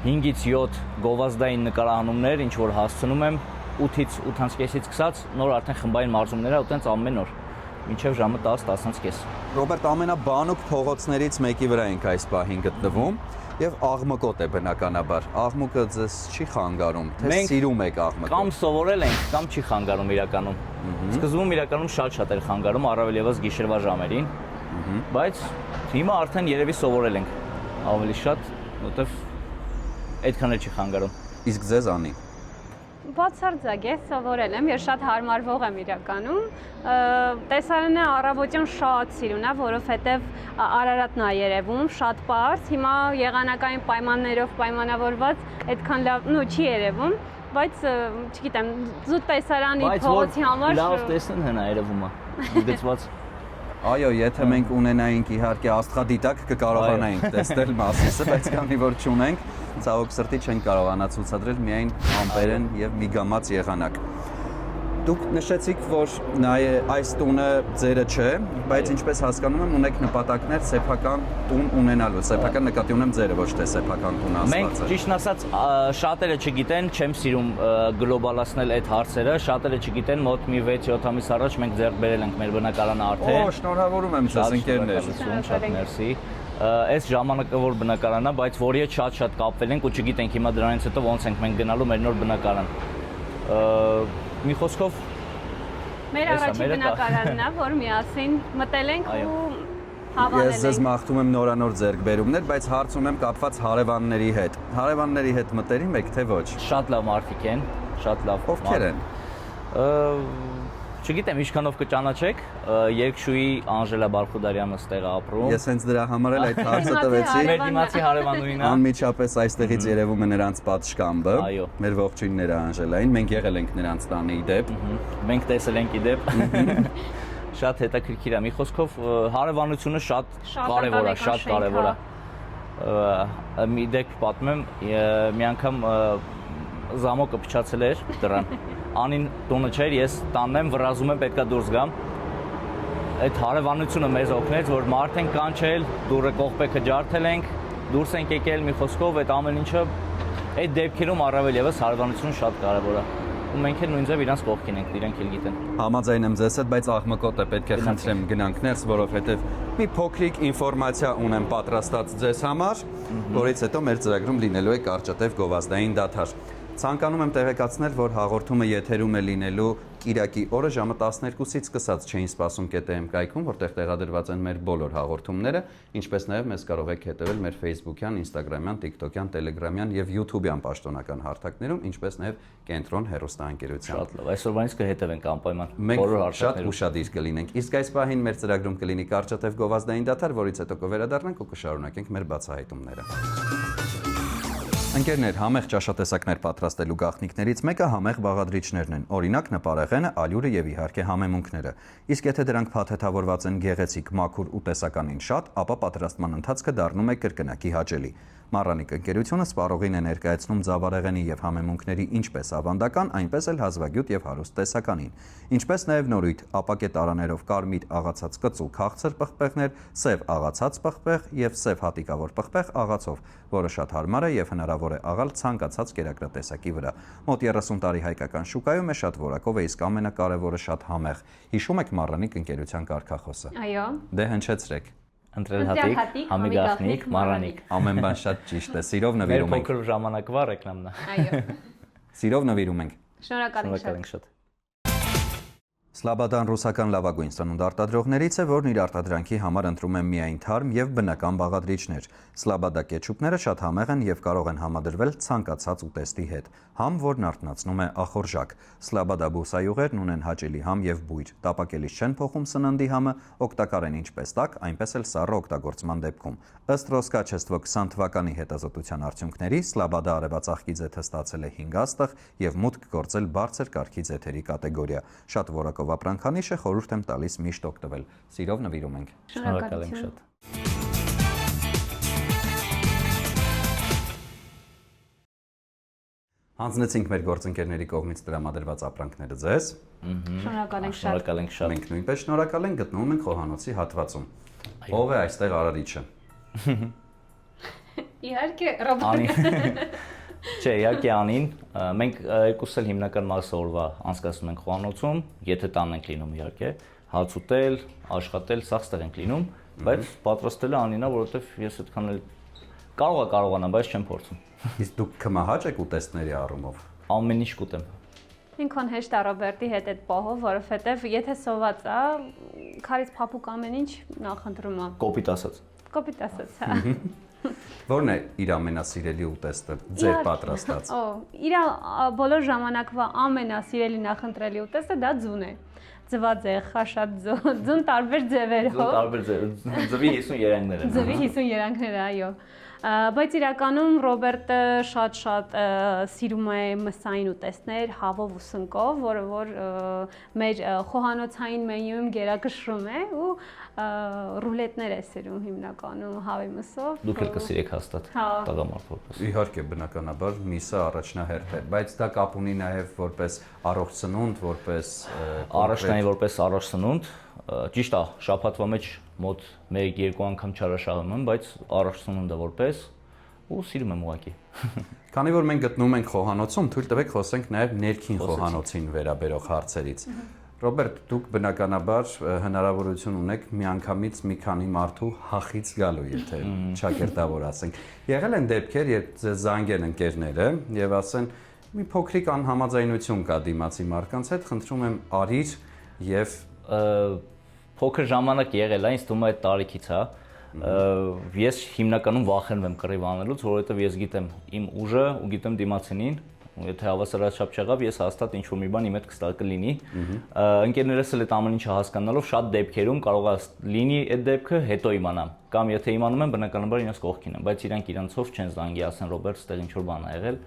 5-ից 7 գովազդային նկարահանումներ, ինչ որ հասցնում եմ, 8-ից 8:30-ից սկսած նոր արդեն խմբային մարզումներ է, ու տենց ամեն օր։ մինչև ժամը 10-10:30։ Ռոբերտ, ամենաբանուկ փողոցներից մեկի վրա ենք այս պահին գտնվում եւ աղմկոտ է բնականաբար։ Աղմուկը ձեզ չի խանգարում, թե սիրում եք աղմկոտ։ Կամ սովորել ենք, կամ չի խանգարում իրականում։ Սկզբում իրականում շատ էր խանգարում, առավել եւս գիշերվա ժամերին, բայց հիմա արդեն երևի սովորել ենք ավելի շատ, որտեվ այդքան էլ չի խանգարում։ Իսկ ձեզ անի։ Բացարձակ է, սովորել եմ, ես շատ հարմարվող եմ իրականում։ Տեսարանը առավոտյան շատ սիրուն է, որովհետև Արարատն է երևում, շատ պարզ։ Հիմա եղանակային պայմաններով պայմանավորված այդքան լավ, չի երևում, բայց չգիտեմ, զուտ տեսարանի փողոցի համար լավ տեսնեն հնա երևում է։ Գծված Այո, եթե մենք ունենայինք իհարկե աստղադիտակ կկարողանայինք տեսնել Մասիսը, բայց քանի որ չունենք, ցավոք սրտի չենք կարողանա ցուցադրել միայն ամպերն եւ միգամած եղանակ։ Դուք նշեցիք, որ այս տունը ձերը չէ, բայց ինչպես հասկանում եմ, ունեք նպատակներ սեփական տուն ունենալու։ Սեփական նկատի ունեմ ձերը, ոչ թե սեփական տուն ասվածը։ Մենք ճիշտն ասած շատերը չգիտեն, չեմ սիրում գլոբալացնել այդ հարցերը, շատերը չգիտեն, մոտ մի 6-7 ամիս առաջ մենք ձեռք բերել ենք մեր բնակարանը արդեն։ Օ, շնորհավորում եմ ձեզ ընկերներ։ Շատ մերսի։ Այս ժամանակը որ բնակարանն է, բայց որի հետ շատ կապվել ենք ու չգիտենք հիմա դրանից հետո ոնց ենք մենք գնալու մեր նոր բնակարան։ Մի խոսքով մեր առաջին բնակարանն է, որ միասին մտել ենք ու հավանել ենք։ Ես ձեզ մաղթում եմ նորանոր ձեռքբերումներ, բայց հարց ունեմ կապված հարևանների հետ։ Հարևանների հետ մտերիմ եք թե ոչ։ Շատ լավ մարդիկ են, շատ լավ։ Ովքեր են։ Չգիտեմ ինչքանով կճանաչեք, երկշուի Անժելա Բարխուդարյանը ստեղ ապրում։ Ես հենց դրա համար էլ այդ հարցը տվեցի։ Մեր դիմացի հարևանուհին է։ Անմիջապես այստեղից երևում է նրանց պատշգամբը։ Մեր ողջույնները Անժելային, մենք եղել ենք նրանց տանը իդեպ։ Մենք տեսել ենք իդեպ։ Շատ հետաքրքիր է։ Մի խոսքով հարևանությունը շատ կարևոր է, շատ կարևոր է։ Մի դեպք պատմեմ, մի անգամ զամոկը փչացել էր դրան։ Անին տունը չէր, ես տանն եմ, վրազում եմ, պետքա դուրս գամ։ Այդ հարևանությունը մեզ օգնեց, որ մարդ ենք կանչել, դուռը կողպեքը ջարդել ենք, դուրս ենք եկել, մի խոսքով այդ ամեն ինչը այդ դեպքերում առավել եւս հարևանությունը շատ կարևոր է։ Ու մենք էլ նույնպես իրանց կողքին ենք, իրենք էլ գիտեն։ Համաձայն եմ ձեզ հետ, բայց աղմկոտ է, պետք է խնդրեմ գնանք ներս, որովհետև մի փոքրիկ ինֆորմացիա ունեմ պատրաստած ձեզ համար, որից հետո մեր ծրագրում լինելու է կարճատև գովազդային դադար։ Ցանկանում եմ տեղեկացնել, որ հաղորդումը եթերում է լինելու Կիրակի օրը ժամը 12-ից սկսած չէին սպասում ԿՏՄ կայքում, որտեղ տեղադրված են մեր բոլոր հաղորդումները, ինչպես նաև մեզ կարող եք հետևել մեր Facebook-յան, Instagram-յան, TikTok-յան, Telegram-յան եւ YouTube-յան պաշտոնական հարթակներում, ինչպես նաև Կենտրոն հեռուստաընկերության։ Շատ լավ, այսօրվանից կհետևենք անպայման բոլոր հարթակներում։ Մենք շատ ուշադիր կլինենք։ Իսկ այս պահին մեր ծրագրում կլինի կարճատև գովազդային դադար, որից հետո կվերադառնանք ու կշարունակենք մեր բացահայտումները։ Ընկերներ, համեղ ճաշատեսակներ պատրաստելու գաղտնիքներից մեկը համեղ բաղադրիչներն են, օրինակ նպարեղենը, ալյուրը եւ իհարկե համեմունքները։ Իսկ եթե դրանք փաթեթավորված են գեղեցիկ, մաքուր ու տեսականին շատ, ապա պատրաստման ընթացքը դառնում է կրկնակի հաճելի։ Մարրանիկ ընկերությունը սպառողին է ներկայացնում ձավարեղենի եւ համեմունքների ինչպես ավանդական, այնպես էլ հազվագյուտ եւ հարուստ տեսականին, ինչպես նաեւ նորույթ, ապակե տարաներով կարմիր աղացած կծու քաղցր պղպեղներ, սև աղացած պղպեղ եւ սև հատիկավոր պղպեղ աղացով, որը շատ հարմար է եւ հնարավոր է աղալ ցանկացած կերակրատեսակի վրա։ Մոտ 30 տարի հայկական շուկայում է շատ որակով է, իսկ ամենակարևորը շատ համեղ։ Հիշում եք Մարրանիկ ընկերության կարգախոսը։ Այո։ Դե հնչեցրեք։ Ընտրել հատիկ, համի գաղտնիք, Մարրանիկ։ Ամեն բան շատ ճիշտ է։ Սիրով նվիրում ենք։ Մեր փոքր ժամանակվա ռեկլամն է։ Այո։ Սիրով նվիրում ենք։ Շնորհակալ ենք շատ։ Սլաբադան ռուսական լավագույն սնունդ արտադրողներից է, որն իր արտադրանքի համար ընտրում է միայն թարմ եւ բնական բաղադրիչներ։ Սլաբադա կետչուպները շատ համեղ են եւ կարող են համադրվել ցանկացած ուտեստի հետ։ Համ, որն արթնացնում է ախորժակ։ Սլաբադա բուսայուղերն ունեն հաճելի համ եւ բույր։ Տապակելիս չեն փոխում սննդի համը, օգտակար են ինչպես տաք, այնպես էլ սառը օգտագործման դեպքում։ Ըստ Ռոսկաչեստվո 20 թվականի հետազոտության արդյունքների, Սլաբադա արևածաղկի ձեթը ստացել է 5 աստղ եւ մուտք գործել բարձր կարգի ձեթերի կատեգորիա։ Շատ որակով ապրանքանիշ է, խորհուրդ եմ տալիս միշտ օգտվել։ Սիրով նվիրում ենք։ Շնորհակալ ենք շատ։ Հանձնեցինք մեր գործընկերների կողմից տրամադրված ապրանքները ձեզ։ Շնորհակալ ենք շատ։ Շնորհակալ ենք շատ։ Մենք նույնպես շնորհակալ ենք, գտնվում ենք Խոհանոցի հատվածում։ Ո՞վ է այստեղ արարիչը։ Իհարկե, Ռոբերտ։ Չէ, իհարկե Անին, մենք երկուսս էլ հիմնական մասը օրվա անցկացնում ենք Խոհանոցում, եթե տանն ենք լինում իհարկե, հաց ուտել, աշխատել, սա ստեղ ենք լինում, բայց պատրաստելը անինա, որովհետև ես այդքան էլ կարողանամ, բայց չեմ փորձում։ Իսկ դուք կմահաճ եք ուտեստների առումով։ Ամեն ինչ կուտեմ։ Ինքն հեշտ է Ռոբերտի հետ այդ պահով, որովհետև եթե սոված է, քարից փափուկ ամեն ինչ նախընտրում է։ Կոպիտ ասած։ Կոպիտ ասած, հա։ Ո՞րն է իր ամենասիրելի ուտեստը, ձեր պատրաստած։ Իր բոլոր ժամանակվա ամենասիրելի նախընտրելի ուտեստը դա ձուն է։ Ձվածեղ, խաշատ ձուն տարբեր ձևերով։ Տարբեր ձվի 50 երանգներ են։ Ձվի 50 երանգներ, այո։ Բայց իրականում Ռոբերտը շատ սիրում է մսային ուտեստներ, հավով ու սնկով, որը որ մեր խոհանոցային մենյուում գերակշռում է ու ռուլետներ է սիրում հիմնականում հավի մսով։ Դուք էլ կսիրեք հաստատ տղամարդ որպես։ Իհարկե, բնականաբար միսը առաջնահերթ է, բայց դա կապ ունի նաև որպես առողջ սնունդ, որպես առաջնային որպես առողջ սնունդ, ճիշտ է, շաբաթվա մեջ մոտ 1-2 անգամ չարաշահում եմ, բայց առողջ սնունդը որպես ու սիրում եմ ուղղակի։ Քանի որ մենք գտնվում ենք խոհանոցում, թույլ տվեք խոսենք նաև ներքին խոհանոցին վերաբերող հարցերից։ Ռոբերտ, դուք բնականաբար հնարավորություն ունեք միանգամից մի քանի մարդու հախից գալու, եթե ճակերտավոր ասենք։ Եղել են դեպքեր, երբ զանգեն ընկերները եւ ասեն՝ մի փոքրիկ անհամաձայնություն կա դիմացի մարդկանց հետ, խնդրում եմ արիր եւ փոքր ժամանակ եղել է, ինձ թվում է այդ տարիքից է։ Ես հիմնականում վախենում եմ կռիվ անելուց, որովհետև ես գիտեմ իմ ուժը ու գիտեմ դիմացինին, եթե հավասարաչափ չեղավ, ես հաստատ ինչ-որ մի բան իմ հետ կլինի։ Ընկերներս էլ այդ ամեն ինչը հասկանալով շատ դեպքերում կարող է լինի այդ դեպքը, հետո իմանամ։ Կամ եթե իմանում եմ, բնականաբար իրենց կողքին եմ, բայց իրանք իրանցով չեն զանգի, ասեն Ռոբերտ, ստեղ ինչ-որ բան ա եղել։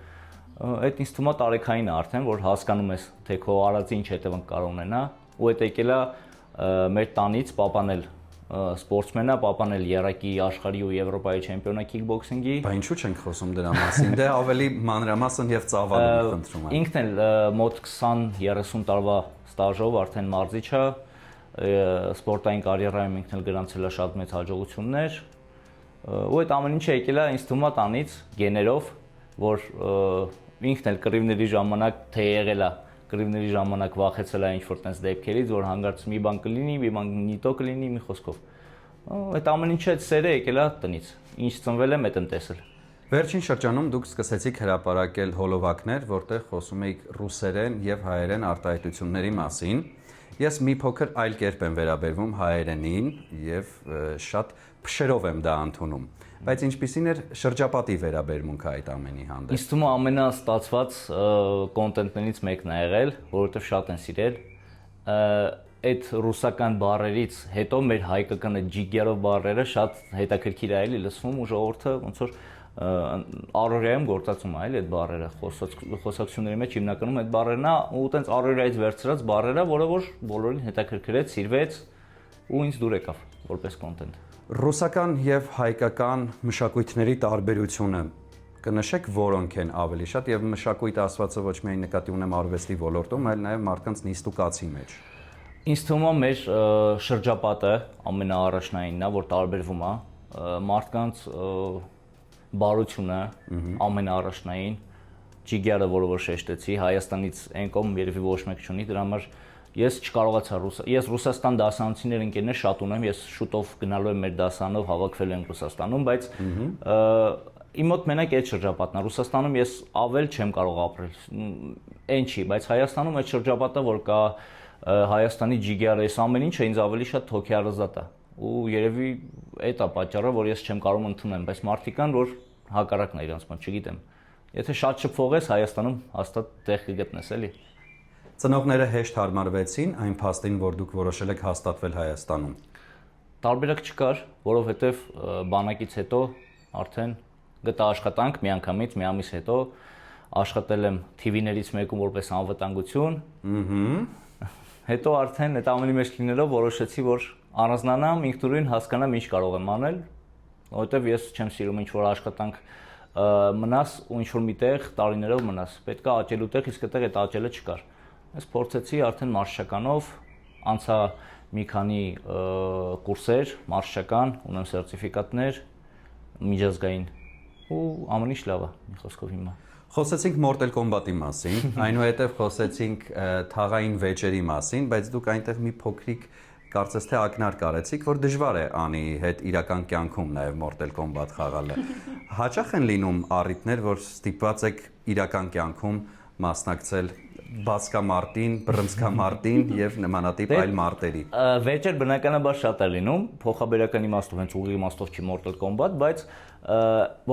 Այդ ինձ թվում է տարեքային է արդեն, որ հասկանում ես, թե քո արածի ինչ հետևանք կարող ունենա, ու այդ եկել է մեր տանից պապանել սպորտսմենը, պապանել երակի աշխարհի ու Եվրոպայի չեմպիոնա քիքբոքսինգի։ Բա ինչու չենք խոսում դրա մասին։ Դե ավելի մանրամասն եւ ծավալուն խնդրում եմ։ Ինքն էլ մոտ 20-30 տարվա ստաժով արդեն մարզիչ է, սպորտային կարիերայում ինքն էլ գրանցել է շատ մեծ հաջողություններ, ու այդ ամեն ինչը եկել է ինձ թվում է տանից գեներով, որ ինքն էլ կռիվների ժամանակ թե եղել է կռիվների ժամանակ վախեցել է ինչ-որ տենց դեպքերից, որ հանգարց մի բան կլինի, մի բան նիտո կլինի, մի խոսքով։ Այդ ամեն ինչը այդ սերը եկել է տնից։ Ինչ ծնվել եմ, այդ եմ տեսել։ Վերջին շրջանում դուք սկսեցիք հրապարակել հոլովակներ, որտեղ խոսում էիք ռուսերեն եւ հայերեն արտահայտությունների մասին։ Ես մի փոքր այլ կերպ եմ վերաբերվում հայերենին եւ շատ փշերով եմ դա ընդունում։ Բայց ինչպիսին էր շրջապատի վերաբերմունքը այդ ամենի հանդեպ։ Ինձ թվում է ամենաստացված կոնտենտներից մեկն է եղել, որովհետև շատ են սիրել։ Այդ ռուսական բառերից հետո մեր հայկական այդ ջիգերով բառերը շատ հետաքրքիր է էլի լսվում ու ժողովուրդը ոնց որ առօրյայում գործածում է էլի այդ բառերը, խոսակցությունների մեջ հիմնականում այդ բառերն է ու տենց առօրյայից վերցրած բառերը, որը որ բոլորին հետաքրքրեց, սիրվեց ու ինձ դուր եկավ որպես կոնտենտ։ Ռուսական եւ հայկական մշակույթների տարբերությունը կնշեք որոնք են ավելի շատ եւ մշակույթ ասվածը ոչ միայն նկատի ունեմ արվեստի ոլորտում, այլ նաեւ մարդկանց նիստուկացի մեջ։ Ինձ թվում է մեր շրջապատը ամենաառաջնայինն է, որ տարբերվում է, մարդկանց բարությունը ամենաառաջնային, ջիգերը, որը որ շեշտեցի, Հայաստանից այն կողմ երևի ոչ մեկ չունի, դրա համար ես չկարողացա ես Ռուսաստան դասարանցիներ ընկերներ շատ ունեմ, ես շուտով գնալու եմ մեր դասարանով հավաքվելու եմ Ռուսաստանում, բայց իմ մոտ մենակ այդ շրջապատն է, Ռուսաստանում ես ավել չեմ կարող ապրել, այն չի, բայց Հայաստանում այդ շրջապատը, որ կա Հայաստանի ջիգերը, այս ամեն ինչը ինձ ավելի շատ հոգեարազատ է, ու երևի այդ է պատճառը, որ ես չեմ կարող ընդունել, բայց մարդիկ կան, որ հակառակն է իրանց մոտ, չգիտեմ, եթե շատ շփվողես Հայաստանում հաստատ տեղ կգտնես էլի։ Ծնողները հեշտ հարմարվեցին այն փաստին, որ դուք որոշել եք հաստատվել Հայաստանում։ Տարբերակ չկար, որովհետև բանակից հետո արդեն գտա աշխատանք միանգամից մի ամիս հետո աշխատել եմ TV-ներից մեկում որպես անվտանգություն։ Հետո արդեն այդ ամենի մեջ լինելով որոշեցի, որ առանձնանամ, ինքնուրույն հասկանամ ինչ կարող եմ անել, որովհետև ես չեմ սիրում ինչ-որ աշխատանք մնաս ու ինչ-որ միտեղ տարիներով մնաս։ Պետք է աճելու տեղ, իսկ այդտեղ այդ աճելը չկար։ Ես փորձեցի արդեն մարզչականով, անցա մի քանի կուրսեր մարզչական, ունեմ սերտիֆիկատներ միջազգային ու ամեն ինչ լավ է, մի խոսքով հիմա։ Խոսեցինք Mortal Kombat-ի մասին, այնուհետև խոսեցինք թաղային վեճերի մասին, բայց դուք այնտեղ մի փոքրիկ Կարծես թե ակնարկ արեցիք, որ դժվար է անի հետ իրական կյանքում նաև Mortal Kombat խաղալը։ Հաճախ են լինում առիթներ, որ ստիպված եք իրական կյանքում մասնակցել բասկամարտին, բռնցքամարտին եւ նմանատիպ այլ մարտերի։ Վերջեր բնականաբար շատ է լինում, փոխաբերական իմաստով, հենց ուղիղ իմաստով չի Mortal Kombat, բայց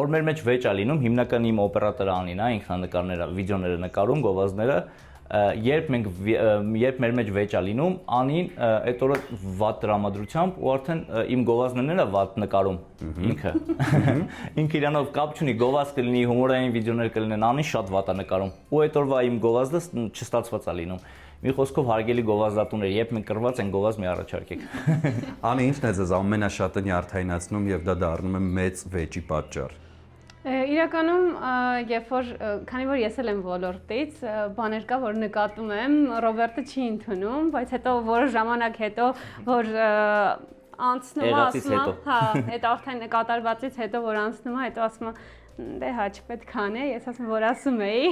որ մեր մեջ վեճ է լինում, հիմնական իմ օպերատորը Անին է, ինքնանկարները, վիդեոները նկարում, գովազդները, երբ մեր մեջ վեճ է լինում, Անին այդ օրը վատ տրամադրությամբ ու արդեն իմ գովազդներն է վատ նկարում ինքը։ Ինքը իրանով կապ չունի, գովազդ կլինի, հումորային վիդեոներ կլինեն, Անին շատ վատ է նկարում։ Ու այդ օրվա իմ գովազդը չստացված է լինում։ Մի խոսքով հարգելի գովազդատուներ, երբ մենք կռված ենք, գովազդ մի առաջարկեք։ Անի, ինչն է ձեզ ամենաշատը նյարդայնացնում եւ դա դառնում է մեծ վեճի պատճառ։ Իրականում, երբ որ քանի որ ես էլ եմ ոլորտից, բաներ կա, որ նկատում եմ, Ռոբերտը չի ընդունում, բայց հետո որոշ ժամանակ հետո, որ անցնում է, ասում է, հա, այդ արդեն կատարվածից հետո որ անցնում է, հետո ասում է դե հա չպետք է անել, ես ասում որ ասում էի։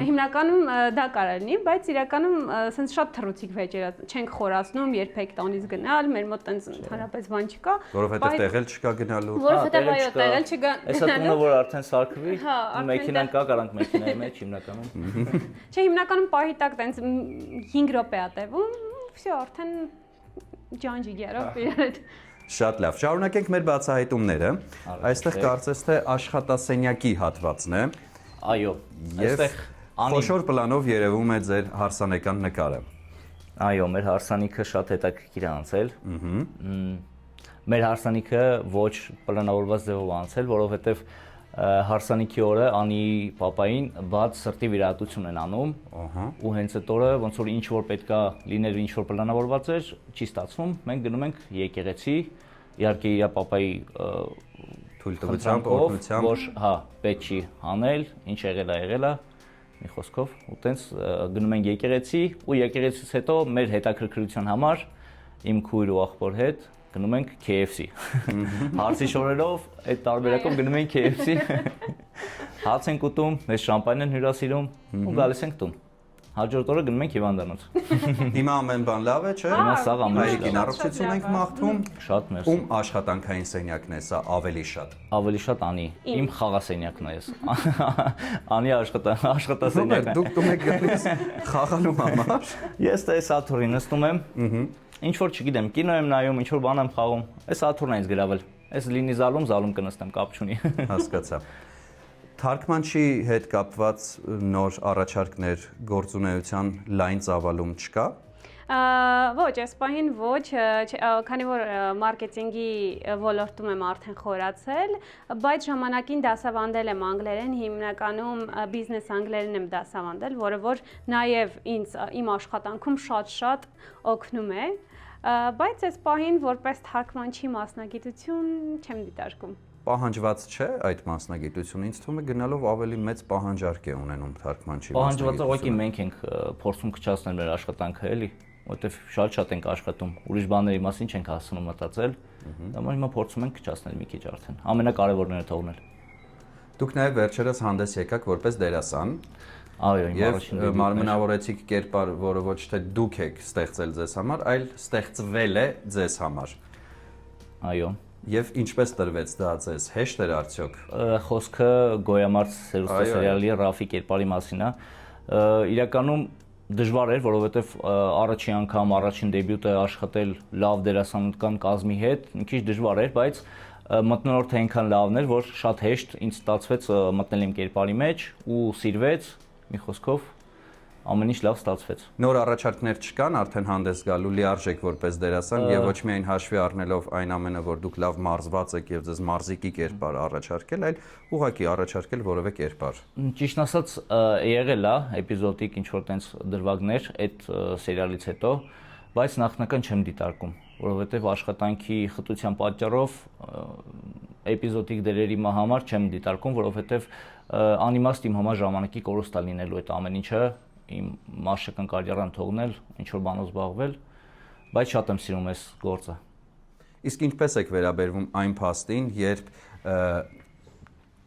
Հիմնականում դա կարող լինի, բայց իրականում սենց շատ թռուցիկ վեճեր չենք խորացնում, երբեք տանից գնալ, մեր մոտ տենց ընդհանրապես բան չկա։ Որովհետև տեղել չկա գնալու։ Որովհետև այո, տեղել չկա։ Հեսա տունը որ արդեն սարքվի, մեքենան կա, կարանք մեքենայի մեջ հիմնականում։ Չէ, հիմնականում պահի տակ տենց 5 րոպե է տևում, всё, արդեն ջանջի գերով իրար։ Շատ լավ։ Շարունակենք մեր բացահայտումները։ Այստեղ կարծես թե աշխատասենյակի հատվածն է։ Այո, այստեղ խոշոր պլանով երևում է ձեր հարսանեկան նկարը։ Այո, մեր հարսանիքը շատ հետաքրքիր է անցել։ Մեր հարսանիքը ոչ պլանավորված ձևով անցել, որովհետև հարսանիքի օրը Անի պապային բաց սրտի վիրահատություն են անում, ու հենց այդ օրը ոնց որ ինչ որ պետքա լիներ, ինչ որ պլանավորված էր, չի ստացվում, մենք գնում ենք եկեղեցի, իհարկե իր պապայի թույլտվությամբ, օգնությամբ, որ հա, պետք չի անել, ինչ եղել է, մի խոսքով, ու տենց գնում ենք եկեղեցի, ու եկեղեցից հետո մեր հետաքրքրության համար իմ քույր ու աղբոր հետ գնում ենք KFC։ Հարցի շորերով այդ տարբերակով գնում ենք KFC։ Հաց ենք ուտում, մեզ շամպայն են հյուրասիրում ու գալիս ենք տուն։ Հաջորդ օրը գնում ենք հիվանդանոց։ Հիմա ամեն բան լավ է, չէ՞։ Հիմա սաղ ամեն բան առողջություն ենք մաղթում։ Շատ մերսի։ Ում աշխատանքային սենյակն է սա ավելի շատ։ Ավելի շատ Անի։ Իմ խաղասենյակն է ես։ Անի աշխատասենյակն է։ Դուք եք գալիս խաղալու համար։ Ես դե Սաթուրին նստում եմ։ Ինչ որ չգիտեմ, կինո եմ նայում, ինչ որ բան եմ խաղում։ Այս Սաթուրնն է ինձ գրավել։ Այս լինի զալում կնստեմ, կապ չունի։ Հասկացա։ Թարգմանչի հետ կապված նոր առաջարկներ գործունեության լայն ծավալում չկա։ Ոչ, այս պահին ոչ, քանի որ մարքեթինգի ոլորտում եմ արդեն խորացել, բայց ժամանակին դասավանդել եմ անգլերեն, հիմնականում բիզնես անգլերեն եմ դասավանդել, որը որ նաև ինձ իմ աշխատանքում շատ օգնում է, բայց այս պահին որպես թարգմանչի մասնագիտություն չեմ դիտարկում։ Պահանջված չէ այդ մասնագիտությունը, ինձ թվում է գնալով ավելի մեծ պահանջարկ է ունենում թարգմանչի մասնագիտությունը։ Պահանջվածը ուղղակի մենք ենք փորձում քչացնել մեր աշխատանքը, էլի, որտեվ շատ ենք աշխատում, ուրիշ բաների մասին չենք հասցնում մտածել, դա հիմա փորձում ենք քչացնել մի քիչ արդեն։ Ամենակարևորները թողնել։ Դուք նաև վերջերս հանդես եկաք որպես դերասան։ Այո, իմ առաջին դեպքում մարմնավորեցիք կերպար, որը ոչ թե դուք եք ստեղծել ձեզ համար, այլ ստեղծվել է ձեզ համար։ Այո։ Եվ ինչպես տրվեց դա ձեզ, հեշտ էր արդյոք։ Խոսքը Գոյամարս սերիալի Ռաֆի կերպարի մասին է։ Իրականում դժվար էր, որովհետև առաջին անգամ առաջին դեբյուտը աշխատել լավ դերասանական կազմի հետ, մի քիչ դժվար էր, բայց մթնոլորտը այնքան լավն էր, որ շատ հեշտ ինձ ստացվեց մտնել իմ կերպարի մեջ ու սիրվեց, մի խոսքով ամեն ինչ լավ ստացվեց։ Նոր առաջարկներ չկան արդեն հանդես գալու լիարժեք որպես դերասան եւ ոչ միայն հաշվի առնելով այն ամենը, որ դուք լավ մարզված եք եւ ձեզ մարզիկի կերպար առաջարկել, այլ ուղղակի առաջարկել որևէ կերպար։ Ճիշտ ասած, եղել է էպիզոդիկ ինչ որ տենց դրվագներ այդ սերիալից հետո, բայց նախնական չեմ դիտարկում, որովհետեւ աշխատանքի խտության պատճառով էպիզոդիկ դերերի համար չեմ դիտարկում, որովհետեւ անիմաստ իմ համար ժամանակի կորուստ է լինելու այդ ամեն ինչը, իմ մարշական կարիերան թողնել, ինչ որ բանով զբաղվել, բայց շատ եմ սիրում այս գործը։ Իսկ ինչպես եք վերաբերվում այն փաստին, երբ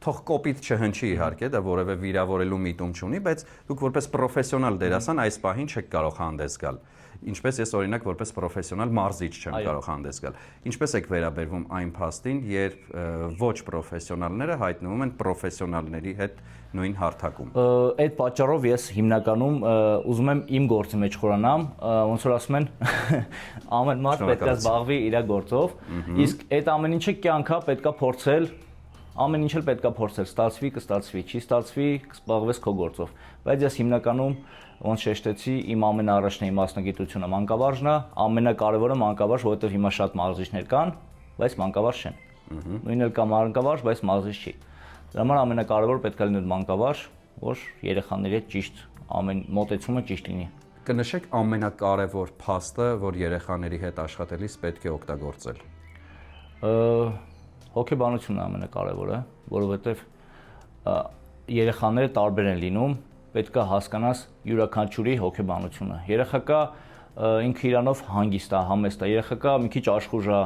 թող կոպիտ չհնչի իհարկե, դա որևէ վիրավորելու միտում չունի, բայց դուք որպես պրոֆեսիոնալ դերասան այս պահին չեք կարող հանդես գալ։ Ինչպես ես օրինակ որպես պրոֆեսիոնալ մարզիչ չեմ կարող հանդես գալ։ Ինչպես եք վերաբերվում այն փաստին, երբ ոչ պրոֆեսիոնալները հայտնվում են պրոֆեսիոնալների հետ նույն հարթակում։ Այդ պատճառով ես հիմնականում ուզում եմ իմ գործի մեջ խորանամ, ոնց որ ասում են, ամեն մարդ պետք է զբաղվի իր գործով, իսկ այդ ամեն ինչը կյանքա պետքա փորձել, ամեն ինչ էլ պետքա փորձել, ստացվի, կստացվի, չի ստացվի, կզբաղվես քո գործով։ Բայց ես հիմնականում ոնց շեշտեցի, իմ ամենաառաջնային մասնագիտությունը մանկավարժն է, ամենակարևորը մանկավարժ, որովհետև հիմա շատ մարզիչներ կան, բայց մանկավարժ չեն։ Նույնն էլ կա մանկավարժ, բայց մարզիչ չի։ Դրա համար ամենակարևորը պետք է լինի մանկավարժ, որ երեխաների հետ ճիշտ ամեն մոտեցումը ճիշտ լինի։ Կնշեք ամենակարևոր փաստը, որ երեխաների հետ աշխատելիս պետք է օգտագործել։ Հոգեբանությունն է ամենակարևորը, որովհետև երեխաները տարբեր են լինում, պետք է հասկանաս յուրաքանչյուրի հոգեբանությունը։ Երեխակա ինքը իրանով հանգիստ է, համեստ է, երեխակա մի քիչ աշխուժ է,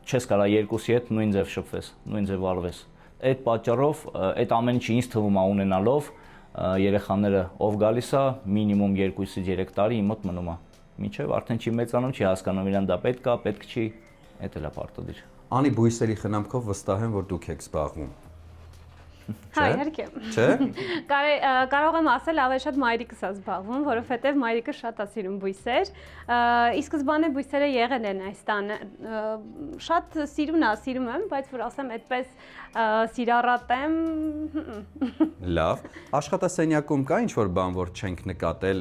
չես կարա երկուսի հետ նույն ձև շփվես, նույն ձև վարվես։ Այդ պատճառով այդ ամեն ինչը ինձ թվում է ունենալով երեխաները ով գալիս է մինիմում 2-ից 3 տարի իմ մոտ մնում է։ Մինչև արդեն չի մեծանում, չի հասկանում իրան դա պետք է, պետք չի, այդ էլ է պարտադիր։ Անի բույսերի խնամքով վստահ եմ, որ դուք եք զբաղվում։ Հա, իհարկե։ Չէ՞։ Կարող եմ ասել ավելի շատ մայրիկս է զբաղվում, որովհետև մայրիկը շատ է սիրում բույսեր։ Ի սկզբանե բույսերը եղել են այս տանը։ Շատ սիրում եմ, բայց որ ասեմ այդպես սիրառատ եմ։ Լավ։ Աշխատասենյակում կա ինչ-որ բան, որ չենք նկատել,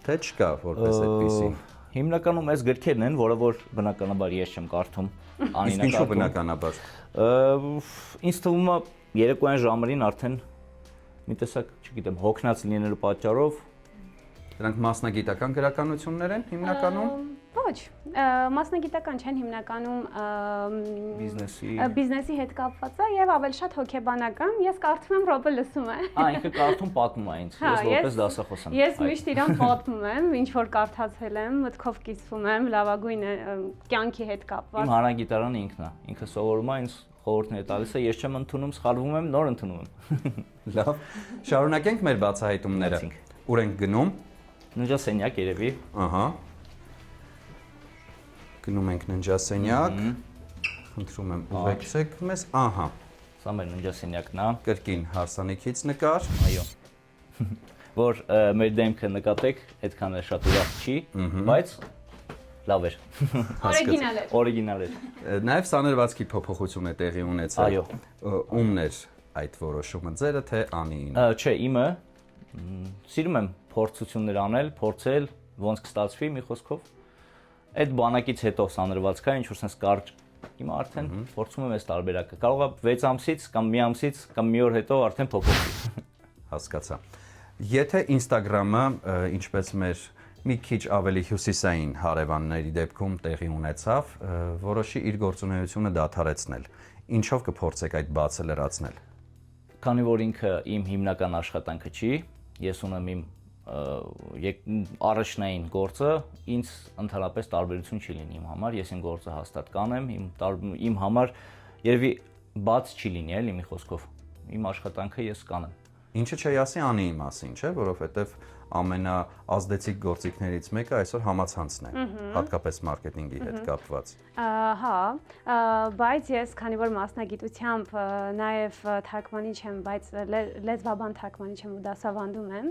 թե չկա որպես այդպիսի։ Հիմնականում այս գրքերն են, որը որ բնականաբար ես չեմ կարդում։ Իսկ ինչու բնականաբար։ Ինձ թվում է երեկոյան ժամերին արդեն մի տեսակ, չգիտեմ, հոգնած լինելու պատճառով դրանք մասնագիտական գրականություններ են հիմնականում։ Ոչ, մասնագիտական չեն հիմնականում բիզնեսի հետ կապված է եւ ավելի շատ հոգեբանական։ Ես կարդում եմ, Ռոբը լսում է։ Ինքը կարդում պատմում է ինձ, ես որպես դասախոս եմ։ Ես միշտ իրան պատմում եմ, ինչ որ կարդացել եմ, մտքով կիսվում եմ, լավագույն կյանքի հետ կապված։ Իմ հանրագիտարանը ինքն է, ինքը սովորում է ինձ խորհուրդներ տալիս է, ես չեմ ընդունում, սխալվում եմ, նոր ընդունում եմ։ Լավ։ Շարունակենք մեր բացահայտումները։ Ուր ենք գնում։ Ննջասենյակ երևի։ Ահա։ Գնում ենք ննջասենյակ։ Խնդրում եմ ուղեկցեք մեզ։ Ահա։ Սա մեր ննջասենյակն է։ Կրկին հարսանիքից նկար։ Այո։ Որ մեր դեմքը նկատեք, այդքան էլ շատ ուրախ չի, բայց լավ էր։ Օրիգինալ է։ Օրիգինալ էր։ Նաև սաներվածքի փոփոխություն է տեղի ունեցել։ Այո։ Ումն էր այդ որոշումը, ձերը թե Անիին։ Չէ, իմը սիրում եմ փորձություններ անել, փորձել, ոնց կստացվի մի խոսքով։ Այդ բանակից հետո սաներվածքա ինչ որ sense կարճ հիմա արդեն փորձում եմ այս տարբերակը։ Կարող է 6 ամսից կամ մի ամսից կամ մի օր հետո արդեն փոփոխվի։ Հասկացա։ Եթե Instagram-ը, ինչպես մեր մի քիչ ավելի հյուսիսային հարևանների դեպքում տեղի ունեցավ, որոշի իր գործունեությունը դադարեցնել, ինչով կփորձեք այդ բացը լրացնել։ Քանի որ ինքը իմ հիմնական աշխատանքը չի, ես ունեմ իմ առաջնային գործը, ինձ ընդհանրապես տարբերություն չի լինի իմ համար, ես իմ գործը հաստատ կանեմ, իմ համար երևի բաց չի լինի էլի մի խոսքով, իմ աշխատանքը ես կանեմ։ Ինչը չի ասի Անիի մասին, չէ, որովհետև ամենաազդեցիկ գործիքներից մեկը այսօր համացանցն է, հատկապես մարքեթինգի հետ կապված։ Հա, բայց ես քանի որ մասնագիտությամբ նաև թարգմանիչ եմ, բայց լեզվաբան թարգմանիչ եմ ու դասավանդում եմ,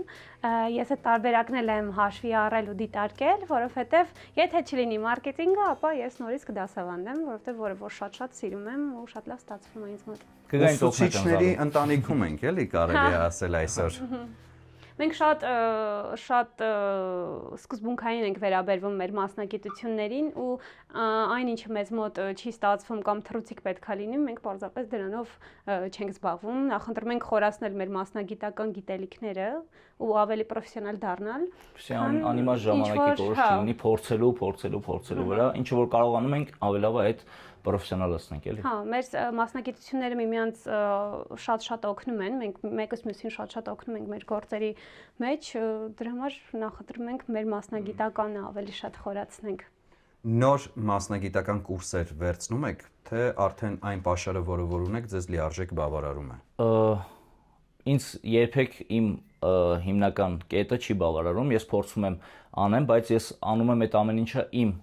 ես այդ տարբերակն եմ հաշվի առել ու դիտարկել, որովհետև եթե չլինի մարքեթինգը, ապա ես նորից կդասավանդեմ, որովհետև որը որ շատ սիրում եմ ու շատ լավ ստացվում է ինձ մոտ։ Ուսուցիչների ընտանիքում ենք, էլի կարելի է ասել այսօր։ Մենք շատ սկզբունքային ենք վերաբերվում մեր մասնագիտություններին ու այն ինչը մեզ մոտ չի ստացվում կամ թռուցիկ պետքա լինի, մենք պարզապես դրանով չենք զբաղվում, նախընտրում ենք խորացնել մեր մասնագիտական գիտելիքները ու ավելի պրոֆեսիոնալ դառնալ։ Անիմաստ ժամանակի որոշ լինի փորձելու վրա, ինչը որ կարողանում ենք ավելավա այդ պրոֆեսիոնալացնենք, էլի։ Հա, մեր մասնագիտությունները միմյանց շատ օգնում են, մենք մեկս մյուսին շատ օգնում ենք մեր գործերի մեջ, դրա համար նախընտրում ենք մեր մասնագիտականը ավելի շատ խորացնենք։ Նոր մասնագիտական կուրսեր վերցնում եք, թե արդեն այն պաշարը, որը որ ունեք, ձեզ լիարժեք բավարարում է։ Ինձ երբեք իմ հիմնական կետը չի բավարարում, ես փորձում եմ անեմ, բայց ես անում եմ այդ ամեն ինչը իմ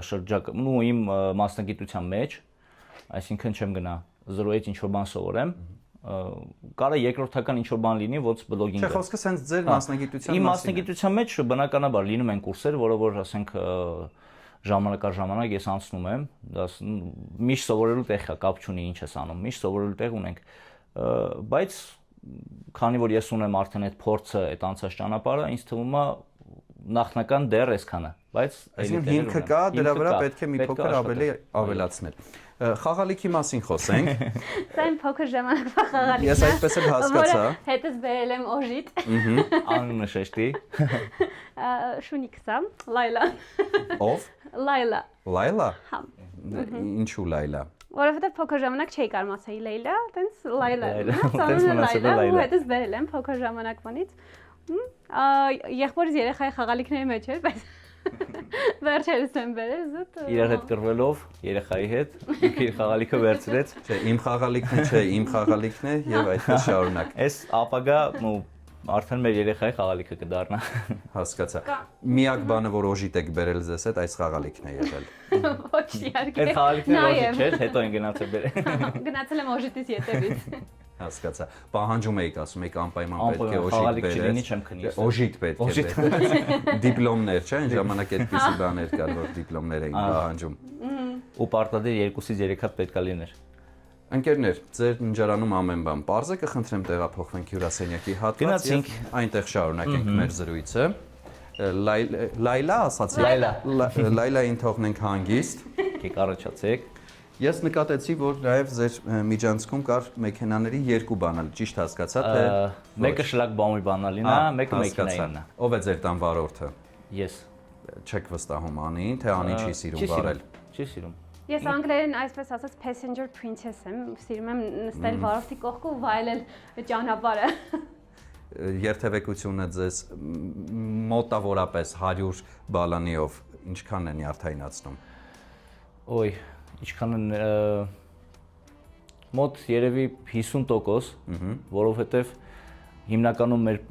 շրջակայքում ու իմ մասնագիտության մեջ, այսինքն չեմ գնա 0-ից ինչ-որ բան սովորեմ, կարա երկրորդական ինչ-որ բան լինի, ոնց բլոգինգը։ Չէ, խոսքը սենց ձեր մասնագիտության մասին է։ Իմ մասնագիտության մեջ բնականաբար լինում են կուրսեր, որը որ ասենք ժամանակ առ ժամանակ ես անցնում եմ, դա միշտ սովորելու տեղ է, կապ չունի ինչ ես անում, միշտ սովորելու տեղ ունենք, բայց քանի որ ես ունեմ արդեն այդ փորձը, այդ անցած ճանապարհը, ինձ թվում է նախնական դեռ այսքանը, բայց այսինքն հիմքը կա, դրա վրա պետք է մի փոքր ավելի ավելացնել։ Խաղալիքի մասին խոսենք։ Սա իմ փոքր ժամանակվա խաղալիքն է։ Ես այդպես էլ հասկացա։ Հետս բերել եմ օժիտ։ Անունը շեշտի։ Շունիկս է, Լայլա։ Ով։ Լայլա։ Լայլա։ Հա։ Ինչու Լայլա։ Որովհետև փոքր ժամանակ չէի կարող ասել Լեյլա, տենց Լայլա։ Տենց մնացել է Լայլա։ Ու հետս բերել եմ փոքր ժամանակվանից։ Եղբորս երեխայի խաղալիքների մեջ էր, բայց վերջերս եմ բերել զուտ։ Իրար հետ կռվելով, երեխայի հետ, ինքը իր խաղալիքը վերցրեց։ Չէ, իմ խաղալիքն չէ, իմ խաղալիքն է եւ այդպես շարունակ։ Այս ապագա արդեն մեր երեխայի խաղալիքը կդառնա։ Հասկացա։ Միակ բանը, որ օժիտ եք բերել ձեզ հետ, այս խաղալիքն է եղել։ Ոչ իհարկե։ Այդ խաղալիքն օժիտ չէր, հետո են գնացել բերել։ Գնացել եմ օժիտից ետևից։ Հասկացա։ Պահանջում եք, ասում եք անպայման պետք է օժիտ խաղալիք բերել։ չլինի, չեմ քնի։ Օժիտ պետք է բերել։ Դիպլոմներ, չէ՞, այն ժամանակ այդպիսի բաներ կար, որ դիպլոմներ էին պահանջում։ Ու պարտադիր 2-ից 3 հատ պետքա լիներ։ Ընկերներ, ձեր ննջարանում ամեն բան պարզ է, կխնդրեմ տեղափոխվենք հյուրասենյակի հատված եւ այնտեղ շարունակենք մեր զրույցը։ Լայլա ասացի։ Լայլային թողնենք հանգիստ։ Եկեք առաջացեք։ Ես նկատեցի, որ նաև ձեր միջանցքում կար մեքենաների երկու բանալ, ճիշտ հասկացա, թե մեկը շլագբաումի բանալին է, մեկը մեքենային է։ Ով է ձեր տան վարորդը։ Ես։ Չեք վստահում Անին, թե Անին չի սիրում վարել։ Չի սիրում։ Ես անգլերեն այսպես ասած passenger princess եմ, սիրում եմ նստել վարորդի կողքը ու վայելել ճանապարհը։ Երթևեկությունը ձեզ մոտավորապես 100 բալանիով ինչքան է նյարդայնացնում։ Ոյ, ինչքան են մոտ երևի 50%, որովհետև հիմնականում մեր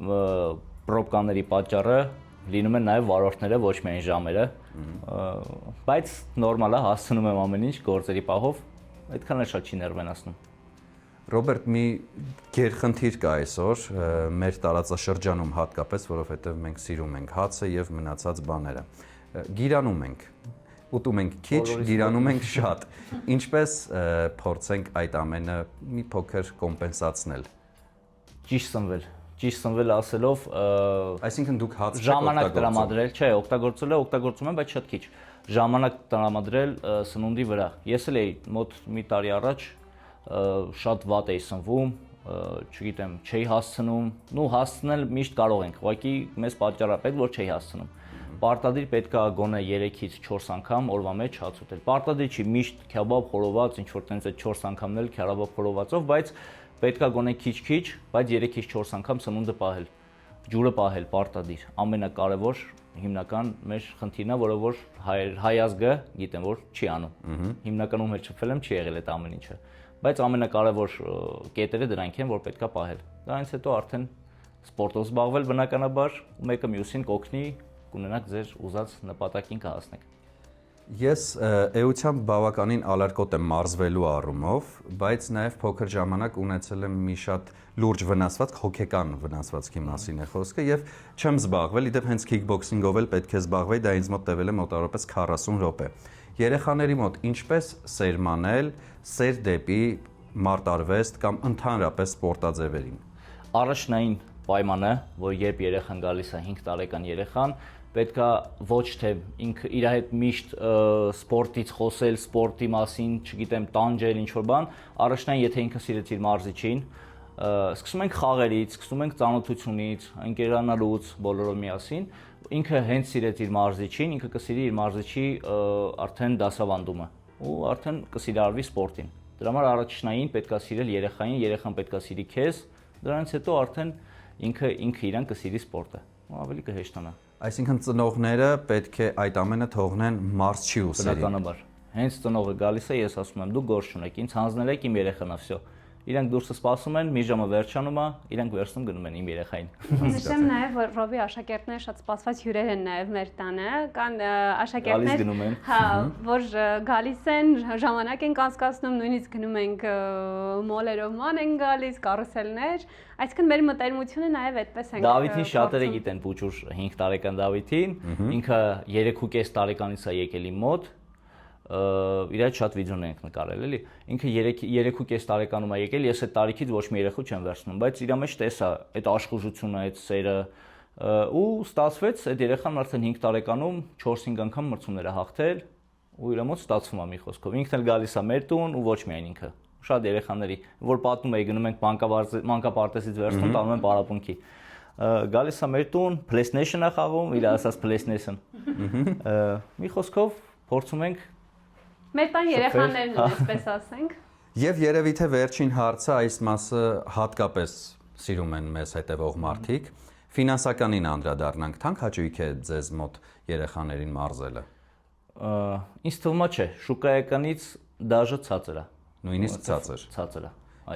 պրոբկաների պատճառը լինում են նաև վարորդները, ոչ միայն ժամերը, բայց նորմալ է, հասցնում եմ ամեն ինչ գործերի պահով, այդքան էլ շատ չի ներվենացնում։ Ռոբերտ, մի գերխնդիր կա այսօր մեր տարածաշրջանում հատկապես, որովհետև մենք սիրում ենք հացը եւ մնացած բաները։ Գիրանում ենք, ուտում ենք քիչ, գիրանում ենք շատ։ Ինչպես փորձենք այդ ամենը մի փոքր կոմպենսացնել։ Ճիշտ սնվել ասելով, այսինքն դուք հաց ժամանակ տրամադրել, չէ, օգտագործում եմ, բայց շատ քիչ։ Ժամանակ տրամադրել սնունդի վրա։ Ես էլ էի մոտ մի տարի առաջ շատ վատ էի սնվում, չգիտեմ, չէի հասցնում, հասցնել միշտ կարող ենք, ուղղակի մեզ պատճառ է պետք, որ չէի հասցնում։ Պարտադիր պետքա գոնե 3-ից 4 անգամ օրվա մեջ հաց ուտել։ Պարտադիր չի միշտ քեբաբ խորոված, ինչ որ տենց այդ 4 անգամն էլ քեբաբ խորովածով, բայց պետքա գոնե քիչ-քիչ, բայց 3-ից 4 անգամ սնունդը պահել։ Ջուրը պահել պարտադիր։ Ամենակարևոր հիմնական մեր խնդիրն է, որը որ հայ ազգը գիտեմ որ չի անում։ Հիմնականում էլ չփել եմ, չի եղել այդ ամեն ինչը։ Բայց ամենակարևոր կետերը դրանք են, որ պետքա պահել։ Դրանից հետո արդեն սպորտով զբաղվել բնականաբար, մեկը մյուսին կօգնի, կունենաք ձեր ուզած նպատակին կհասնեք։ Ես էությամբ բավականին ալարկոտ եմ մարզվելու առումով, բայց նաև փոքր ժամանակ ունեցել եմ մի շատ լուրջ վնասվածք, հոգեկան վնասվածքի մասին է խոսքը եւ չեմ զբաղվել, իդեպ հենց քիքբոքսինգով էլ պետք է զբաղվեի, դա ինձ մոտ տևել է մոտավորապես 40 րոպե։ Երեխաների մոտ ինչպես սերմանել սեր դեպի մարտարվեստ կամ ընդհանրապես սպորտաձևերին։ Առաջնային պայմանը, որ երբ երեխան գալիս է 5 տարեկան երեխան, պետքա ոչ թե ինքը իր հետ միշտ սպորտից խոսել, սպորտի մասին, չգիտեմ, տանջել ինչ-որ բան, առաջնային եթե ինքը սիրեց իր մարզիչին, սկսում ենք խաղերից, սկսում ենք ծանոթությունից, ընկերանալուց, բոլորով միասին, ինքը հենց սիրեց իր մարզիչին, ինքը կսիրի իր մարզիչի արդեն դասավանդումը ու արդեն կսիրարվի սպորտին։ Դրա համար առաջնային պետքա սիրել երեխային, երեխան պետքա սիրի քեզ, դրանից հետո արդեն ինքը իրան կսիրի սպորտը, ավելի կհեշտանա։ Այսինքն ծնողները պետք է այդ ամենը թողնեն մարզչի ուսերին։ Բնականաբար։ Հենց ծնողը գալիս է, ես ասում եմ, դու գործ չունեք, ինձ հանձնել եք իմ երեխան, всё։ Իրանք դուրսը սպասում են, մի ժամը վերջանում է, իրանք վերցնում գնում են իմ երեխային։ Նշեմ նաև, որ Ռոբի աշակերտները շատ սպասված հյուրեր են նաև մեր տանը, կան աշակերտներ, Գալիս գնում են։ հա, որ գալիս են, ժամանակ են անցկացնում, նույնիսկ գնում ենք մոլերով ման են գալիս, կարուսելներ, այսինքն մեր մտերմությունը նաև այդպես ենք։ Դավիթին շատերը գիտեն Պուչուր 5 տարեկան Դավիթին, ինքը 3.5 տարեկանից է եկել իմ մոտ, իր հետ շատ վիդեոներ ենք նկարել, էլի։ Ինքը 3.5 տարեկանում է եկել, ես այդ տարիքից ոչ մի երեխու չեմ վերցնում, բայց իր մեջ տեսա այդ աշխուժությունը, այդ սերը, ու ստացվեց այդ երեխան արդեն 5 տարեկանում 4-5 անգամ մրցումներ է հաղթել, ու իր մոտ ստացվում է մի խոսքով։ Ինքն էլ գալիս է մեր տուն ու ոչ միայն ինքը։ Շատ երեխաների, որ պատմում էի, գնում ենք մանկապարտեզից վերցնում, տանում են պարապմունքի։ Գալիս է մեր տուն, PlayStation-ը խաղում, իր ասած PlayStation։ Մի խոսքով փորձում ենք Մեր տան երեխաներն են, այսպես ասենք։ Եվ երևի թե վերջին հարցը այս մասը հատկապես սիրում են մեզ հետևող մարդիկ, ֆինանսականին անդրադառնանք, թանկ հաճույք է ձեզ մոտ երեխաներին մարզելը։ Ինձ թվում է չէ, շուկայականից դաժե ցածր է։ Նույնիսկ ցածր։ Ցածր է։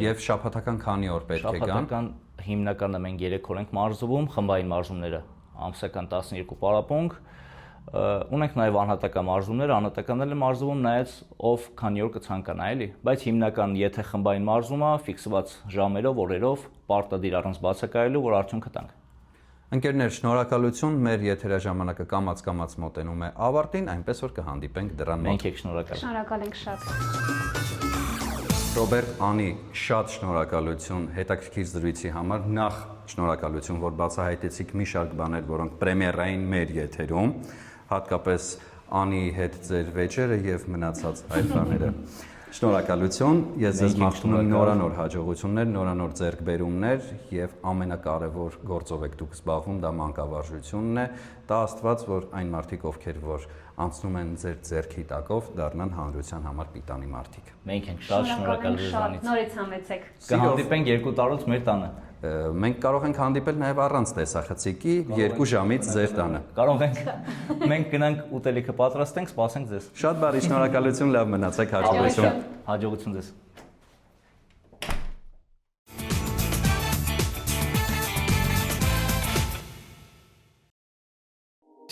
Եվ շաբաթական քանի օր պետք է գան։ Շաբաթական հիմնականը մենք 3 օր ենք մարզվում, խմբային մարզումները ամսական 12 պարապմունք, ունենք նաև անհատական մարզումներ, անհատականները մարզվում նայած ով քանի օր կցանկանա, էլի, բայց հիմնական եթե խմբային մարզում է, ֆիքսված ժամերով, օրերով, պարտադիր առանց բացակայելու, որ արդյունքը տանք։ Ընկերներ, շնորհակալություն, մեր եթերաժամանակը կամաց մոտենում է ավարտին, այնպես որ կհանդիպենք դրան մոտ։ Մենք եք շնորհակալ։ Շնորհակալ ենք շատ։ Ռոբերտ, Անի, շատ շնորհակալություն հետաքրքիր զրույցի համար։ Նախ շնորհակալություն, որ բացահայտեցիք մի շարք բաներ, որոնք պրեմիերային մեր եթերում, հատկապես Անի հետ ձեր վեճերը եւ մնացած այլ բաները։ Շնորհակալություն, ես ձեզ մաղթում եմ նորանոր հաջողություններ, նորանոր ձեռքբերումներ եւ ամենակարևոր գործով եք դուք զբաղվում, դա մանկավարժությունն է։ Դա Աստված, որ այն մարդիկ, ովքեր որ անցնում են ձեր ձեռքի տակով, դառնան հանրության համար պիտանի մարդիկ։ Մենք ենք շատ շնորհակալ ձեզանից։ Նորից համեցեք։ Կհանդիպենք 2 տարուց մեր տանը։ Մենք կարող ենք հանդիպել նաև առանց տեսախցիկի 2 ժամից ձեր տանը։ Կարող ենք։ Մենք գնանք ուտելիքը պատրաստենք, սպասենք ձեզ։ Շատ բարի, շնորհակալություն, լավ մնացեք, հաջողություն։ Հաջողություն ձեզ։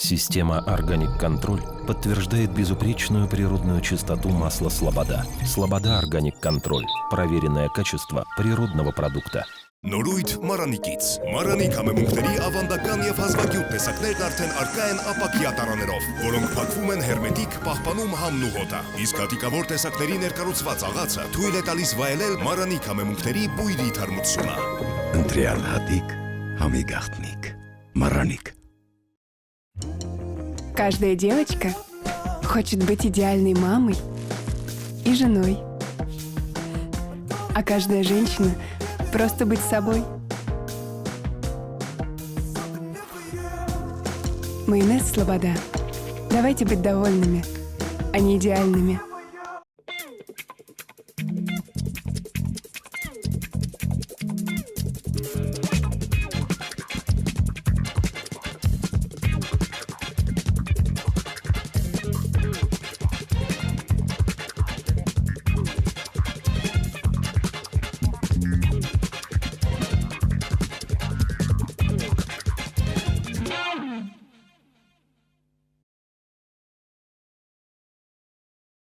Система «Органик Контроль» подтверждает безупречную природную чистоту масла «Слобода». «Слобода Органик Контроль» – проверенное качество природного продукта. Նորույթ Մարանիկից։ Մարանի համեմունքների ավանդական եւ հազվագյուտ տեսակներն արդեն արկա են ապակյա տարաներով, որոնք փակվում են հերմետիկ, պահպանում համն ու հոտը։ Իսկ հատիկավոր տեսակների ներկառուցված աղացը թույլ է տալիս վայելել Մարանի համեմունքների բույրի թարմությունը։ Ընտրյալ հատիկ, համի գաղտնիք, Мараник. Каждая девочка хочет быть идеальной мамой и женой. А каждая женщина просто быть собой. Майонез «Слобода». Давайте быть довольными, а не идеальными.